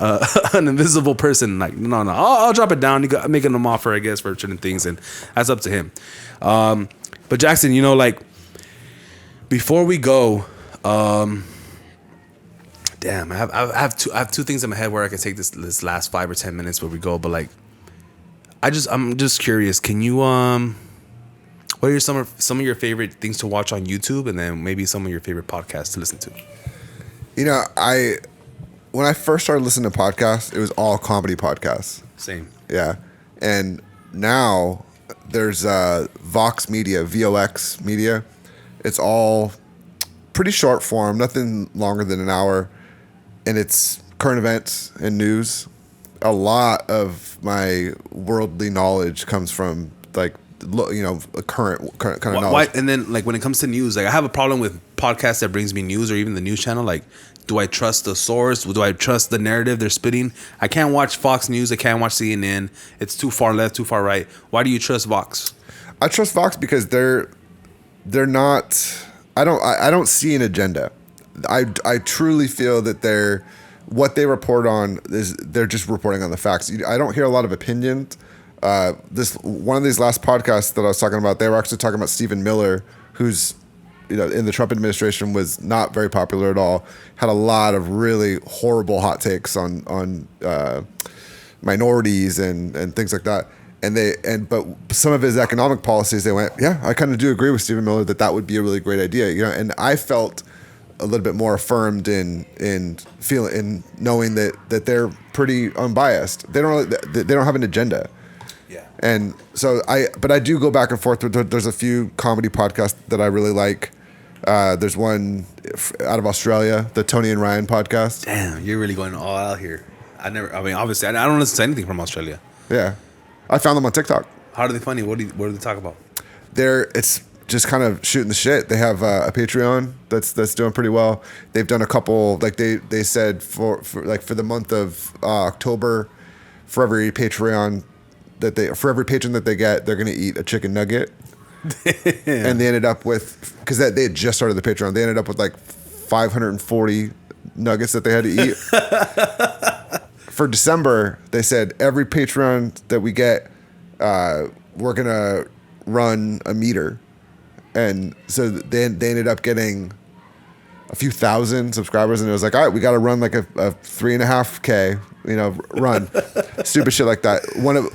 an invisible person. Like no. I'll drop it down. You got making him offer, I guess, for certain things, and that's up to him. But Jackson, like before we go, damn, I have two things in my head where I can take this last 5 or 10 minutes where we go. But like, I'm just curious. Can you what are some of your favorite things to watch on YouTube, and then maybe some of your favorite podcasts to listen to? When I first started listening to podcasts, it was all comedy podcasts. Same. Yeah. And now there's Vox Media, VOX Media. It's all pretty short form, nothing longer than an hour. And it's current events and news. A lot of my worldly knowledge comes from current kind of knowledge. And then like when it comes to news, like I have a problem with podcasts that brings me news or even the news channel. Like, do I trust the source? Do I trust the narrative they're spitting? I can't watch Fox News. I can't watch CNN. It's too far left, too far right. Why do you trust Vox? I trust Vox because they're not. I don't see an agenda. I truly feel that what they report on they're just reporting on the facts. I don't hear a lot of opinions. One of these last podcasts that I was talking about, they were actually talking about Stephen Miller, who's in the Trump administration was not very popular at all. Had a lot of really horrible hot takes on minorities and things like that. But some of his economic policies, they went, yeah, I kind of do agree with Stephen Miller that would be a really great idea. And I felt a little bit more affirmed in knowing that they're pretty unbiased. They don't have an agenda. Yeah. And so I do go back and forth. There's a few comedy podcasts that I really like. There's one out of Australia, the Tony and Ryan podcast. Damn, you're really going all out here. Obviously, I don't listen to anything from Australia. Yeah. I found them on TikTok. How are they funny? What do they talk about? It's just kind of shooting the shit. They have a Patreon that's doing pretty well. They've done a couple, like they said for the month of October, for every patron that they get, they're gonna eat a chicken nugget. And they ended up with, because they had just started the Patreon, they ended up with like 540 nuggets that they had to eat. For December, they said every Patreon that we get, we're gonna run a meter. And so they ended up getting a few thousand subscribers, and it was like, all right, we got to run like a 3.5K, run, stupid shit like that. One of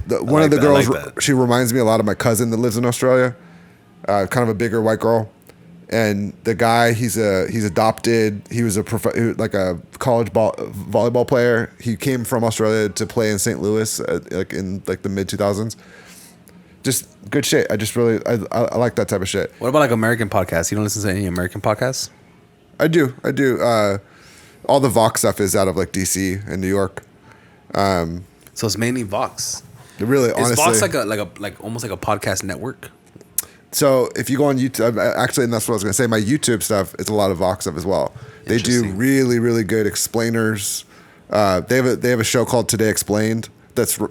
the girls, she reminds me a lot of my cousin that lives in Australia, kind of a bigger white girl, and the guy, he's adopted. He was a college volleyball player. He came from Australia to play in St. Louis, in the mid 2000s. Just good shit. I like that type of shit. What about like American podcasts? You don't listen to any American podcasts? I do. All the Vox stuff is out of like DC and New York. So it's mainly Vox. Really, honestly, is Vox like almost like a podcast network? So if you go on YouTube, actually, and that's what I was gonna say. My YouTube stuff is a lot of Vox stuff as well. They do really, really good explainers. They have a show called Today Explained.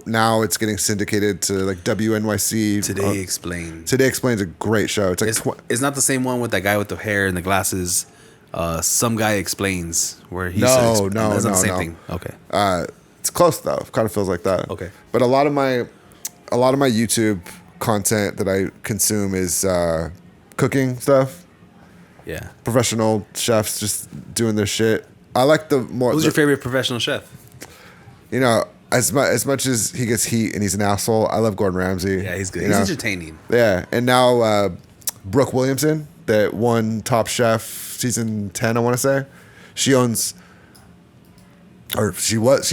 Now it's getting syndicated to like WNYC. Today Explained. Today Explained is a great show. It's like it's not the same one with that guy with the hair and the glasses. Some guy explains where he says no, that's not the same thing. Okay. It's close though. It kind of feels like that. Okay. But a lot of my YouTube content that I consume is cooking stuff. Yeah. Professional chefs just doing their shit. I like Who's your favorite professional chef? As much as he gets heat and he's an asshole, I love Gordon Ramsay. Yeah, he's good. He's entertaining. Yeah, and now Brooke Williamson, that won Top Chef season 10, I want to say, she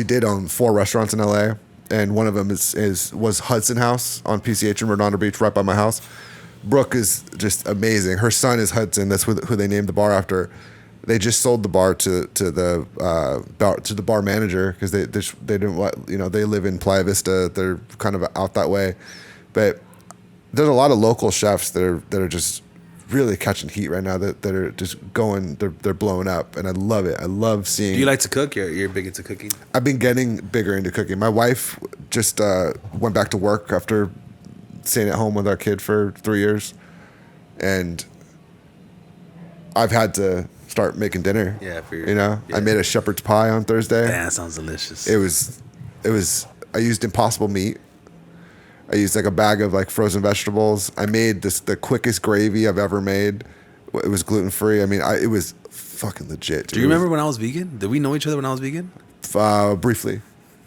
did own 4 restaurants in LA. and one of them was Hudson House on PCH in Redondo Beach, right by my house. Brooke is just amazing. Her son is Hudson. That's who they named the bar after. They just sold the bar to the bar manager because they didn't want, they live in Playa Vista. They're kind of out that way, but there's a lot of local chefs that are just really catching heat right now that are just going. They're blowing up, and I love it. I love seeing. Do you like to cook? You're big into cooking. I've been getting bigger into cooking. My wife just went back to work after staying at home with our kid for 3 years, and I've had to start making dinner. Yeah, I made a shepherd's pie on Thursday. Damn, that sounds delicious. It was. I used Impossible meat. I used like a bag of like frozen vegetables. I made the quickest gravy I've ever made. It was gluten free. I mean, it was fucking legit. Dude. Do you remember when I was vegan? Did we know each other when I was vegan? Briefly,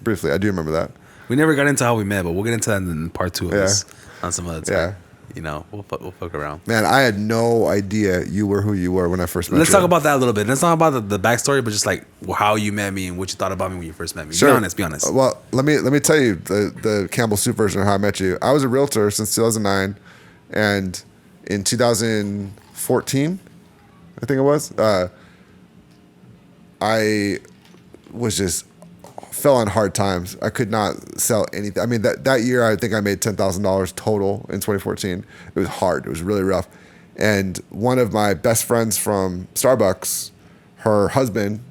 I do remember that. We never got into how we met, but we'll get into that in part 2 of this on some other time. Yeah. We'll fuck around. Man, I had no idea you were who you were when I first met you. Let's talk about that a little bit. Let's talk about the backstory, but just like how you met me and what you thought about me when you first met me. Sure. Be honest. Well, let me tell you the Campbell Soup version of how I met you. I was a realtor since 2009, and in 2014, I think it was, I was just fell on hard times. I could not sell anything. I mean, that year, I think I made $10,000 total in 2014. It was hard. It was really rough. And one of my best friends from Starbucks, her husband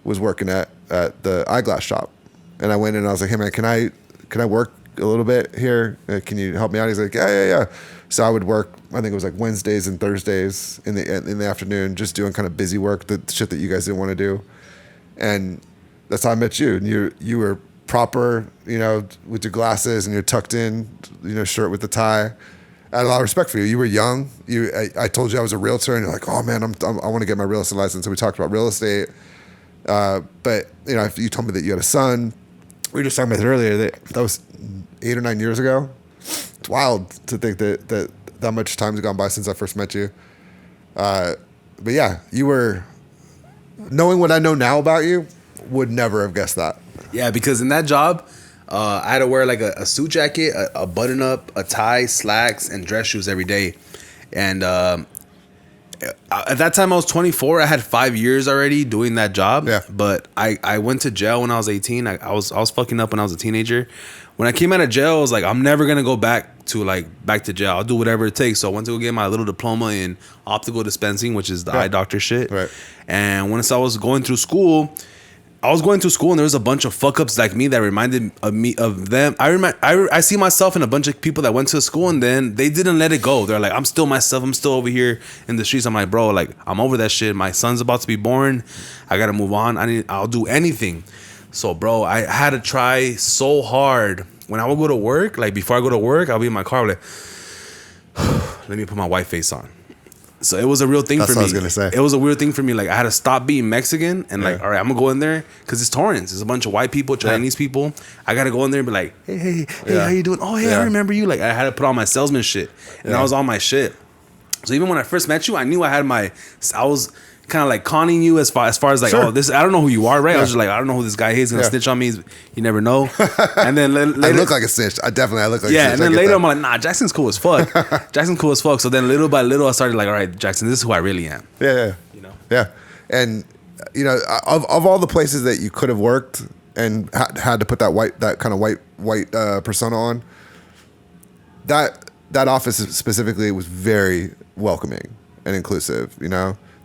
was working at the eyeglass shop. And I went in and I was like, hey man, can I work a little bit here? Can you help me out? He's like, yeah. So I would work, I think it was like Wednesdays and Thursdays in the afternoon, just doing kind of busy work, the shit that you guys didn't want to do. And that's how I met you. And you were proper, with your glasses and your tucked in, shirt with the tie. I had a lot of respect for you. You were young. I told you I was a realtor, and you're like, oh man, I want to get my real estate license. So we talked about real estate. But if you told me that you had a son, we were just talking about it earlier. That was 8 or 9 years ago. It's wild to think that much time has gone by since I first met you. But yeah, you were, knowing what I know now about you, would never have guessed that. Yeah, because in that job, I had to wear like a suit jacket, a button up, a tie, slacks, and dress shoes every day. And at that time I was 24. I had 5 years already doing that job. Yeah. But I went to jail when I was 18. I was fucking up when I was a teenager. When I came out of jail, I was like, I'm never gonna go back to jail. I'll do whatever it takes. So I went to go get my little diploma in optical dispensing, which is the eye doctor shit. Right. And once I was going through school, and there was a bunch of fuck ups like me that reminded me of them. I see myself in a bunch of people that went to school and then they didn't let it go. They're like, I'm still myself. I'm still over here in the streets. I'm like, bro, like I'm over that shit. My son's about to be born. I gotta move on. I'll do anything. So, bro, I had to try so hard. When I would go to work, like before I go to work, I'll be in my car like, let me put my white face on. So it was a real thing for me. That's what I was going to say. It was a weird thing for me. Like I had to stop being Mexican and like, all right, I'm going to go in there because it's Torrance. There's a bunch of white people, Chinese people. I got to go in there and be like, hey, how you doing? Oh, hey, I remember you. Like I had to put on my salesman shit and I was on my shit. So even when I first met you, I knew I was kind of like conning you as far as like, sure. I don't know who you are, right? I was just like, I don't know who this guy is. He's going to snitch on me. You never know. And then later, I look like a snitch. I look like a snitch. Yeah, and then later I'm like, nah, Jackson's cool as fuck. So then little by little I started like, all right, Jackson, this is who I really am. Yeah. Yeah. And of all the places that you could have worked and had to put that kind of white persona on, that office specifically was very welcoming and inclusive,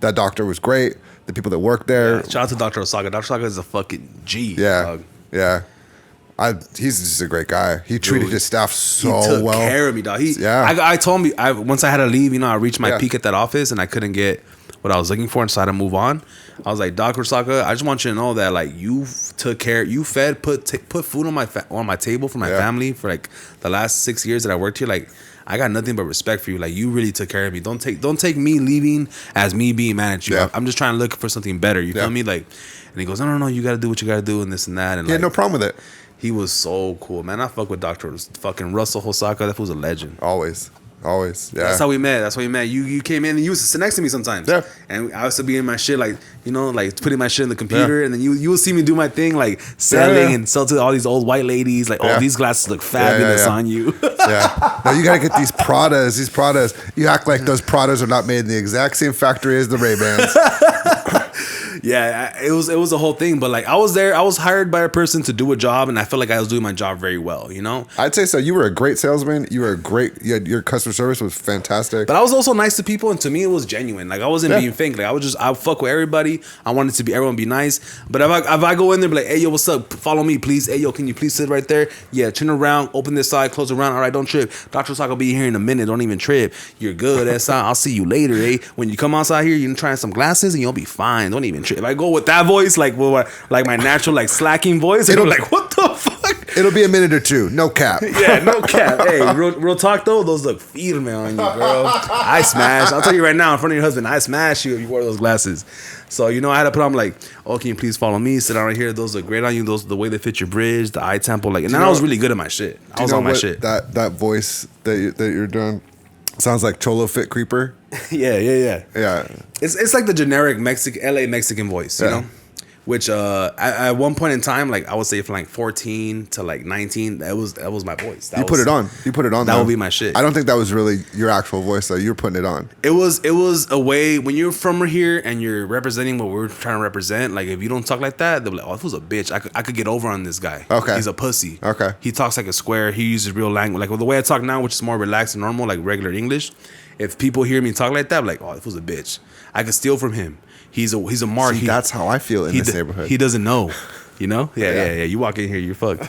That doctor was great. The people that worked there. Yeah, shout out to Dr. Osaka. Dr. Osaka is a fucking G. Yeah. Dog. Yeah. He's just a great guy. He treated his staff so well. He took care of me, dog. I told him, once I had to leave, I reached my peak at that office and I couldn't get what I was looking for and so I had to move on. I was like, Dr. Osaka, I just want you to know that like you took care, you fed, put food on my table for my family for like the last 6 years that I worked here. Like I got nothing but respect for you. Like you really took care of me. Don't take me leaving as me being mad at you. Yeah. I'm just trying to look for something better. You feel me? Like, and he goes, no, you got to do what you got to do and this and that. And he had no problem with it. He was so cool, man. I fuck with Dr. fucking Russell Hosaka. That was a legend. Always. Always. Yeah. That's how we met. That's how we met. You came in and you used to sit next to me sometimes. Yeah. And I used to be in my shit, like, you know, like putting my shit in the computer. And then you will see me do my thing, like selling and sell to all these old white ladies. Like, oh, these glasses look fabulous on you. Yeah. Now you got to get these Pradas. These Pradas. You act like those Pradas are not made in the exact same factory as the Ray-Bans. Yeah, it was a whole thing, but like I was hired by a person to do a job, and I felt like I was doing my job very well, you know. I'd say so. You were a great salesman. You were your customer service was fantastic. But I was also nice to people, and to me it was genuine. Like I wasn't being fake. Like I fuck with everybody. I wanted to be everyone be nice. But if I go in there, be like, hey yo, what's up? Follow me, please. Hey yo, can you please sit right there? Yeah, turn around, open this side, close around. All right, don't trip. Dr. Sock will be here in a minute. Don't even trip. You're good. That's I'll see you later, eh? When you come outside here, you're trying some glasses, and you'll be fine. Don't even trip. If I go with that voice, like my natural like slacking voice, it'll like, what the fuck? It'll be a minute or two, no cap. Yeah, no cap. Hey, real talk though, those look firme on you, bro. I smash. I'll tell you right now, in front of your husband, I smash you if you wore those glasses. So you know, I had to put on like, oh, can you please follow me? Sit down right here. Those look great on you. Those the way they fit your bridge, the eye temple, like. And then I was really good at my shit. I was on my shit. That voice that you're doing sounds like Cholo Fit Creeper. Yeah. Yeah. It's like the generic LA Mexican voice, you know? Which at one point in time, like I would say from like 14 to like 19, that was my voice. You put it on. That would be my shit. I don't think that was really your actual voice though. You were putting it on. It was a way when you're from here and you're representing what we're trying to represent. Like if you don't talk like that, they'll be like, oh, this was a bitch. I could get over on this guy. Okay. He's a pussy. Okay. He talks like a square. He uses real language. Like the way I talk now, which is more relaxed and normal, like regular English. If people hear me talk like that, I'm like, oh, this was a bitch. I could steal from him. He's a mark. See, that's how I feel in this neighborhood. He doesn't know, you know? Yeah. You walk in here, you're fucked.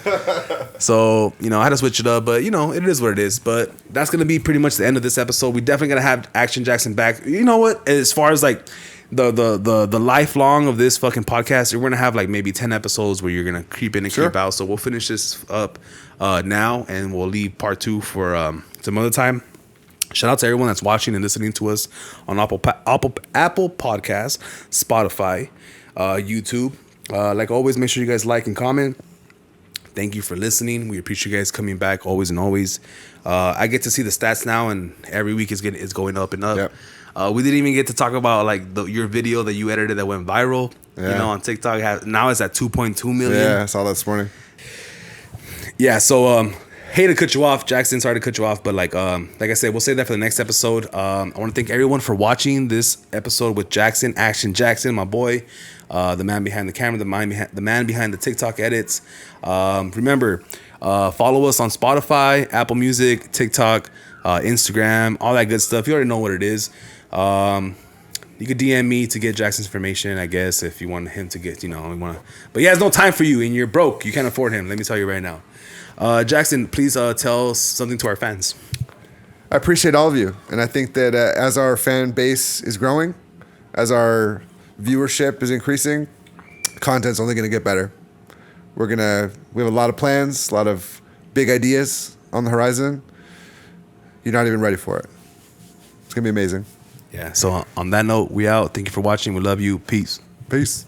So, you know, I had to switch it up, but, you know, it is what it is. But that's going to be pretty much the end of this episode. We definitely going to have Action Jackson back. You know what? As far as, like, the lifelong of this fucking podcast, we're going to have, like, maybe 10 episodes where you're going to creep in and creep out. So we'll finish this up now, and we'll leave part 2 for some other time. Shout out to everyone that's watching and listening to us on Apple Podcasts, Spotify, YouTube. Like always, make sure you guys like and comment. Thank you for listening. We appreciate you guys coming back always and always. I get to see the stats now, and every week is going up and up. Yep. We didn't even get to talk about like your video that you edited that went viral. Yeah. You know, on TikTok. Now it's at 2.2 million. Yeah, I saw that this morning. Yeah. So hate to cut you off, Jackson. Sorry to cut you off, but like I said, we'll save that for the next episode. I want to thank everyone for watching this episode with Jackson, Action Jackson, my boy, the man behind the camera, the man behind the TikTok edits. Remember, follow us on Spotify, Apple Music, TikTok, Instagram, all that good stuff. You already know what it is. You could DM me to get Jackson's information, I guess, if you want him to get, but he has no time for you and you're broke. You can't afford him. Let me tell you right now. Jackson, please tell something to our fans. I appreciate all of you. And I think that as our fan base is growing, as our viewership is increasing, content's only going to get better. We have a lot of plans, a lot of big ideas on the horizon. You're not even ready for it. It's going to be amazing. Yeah. So on that note, we out. Thank you for watching. We love you. Peace. Peace.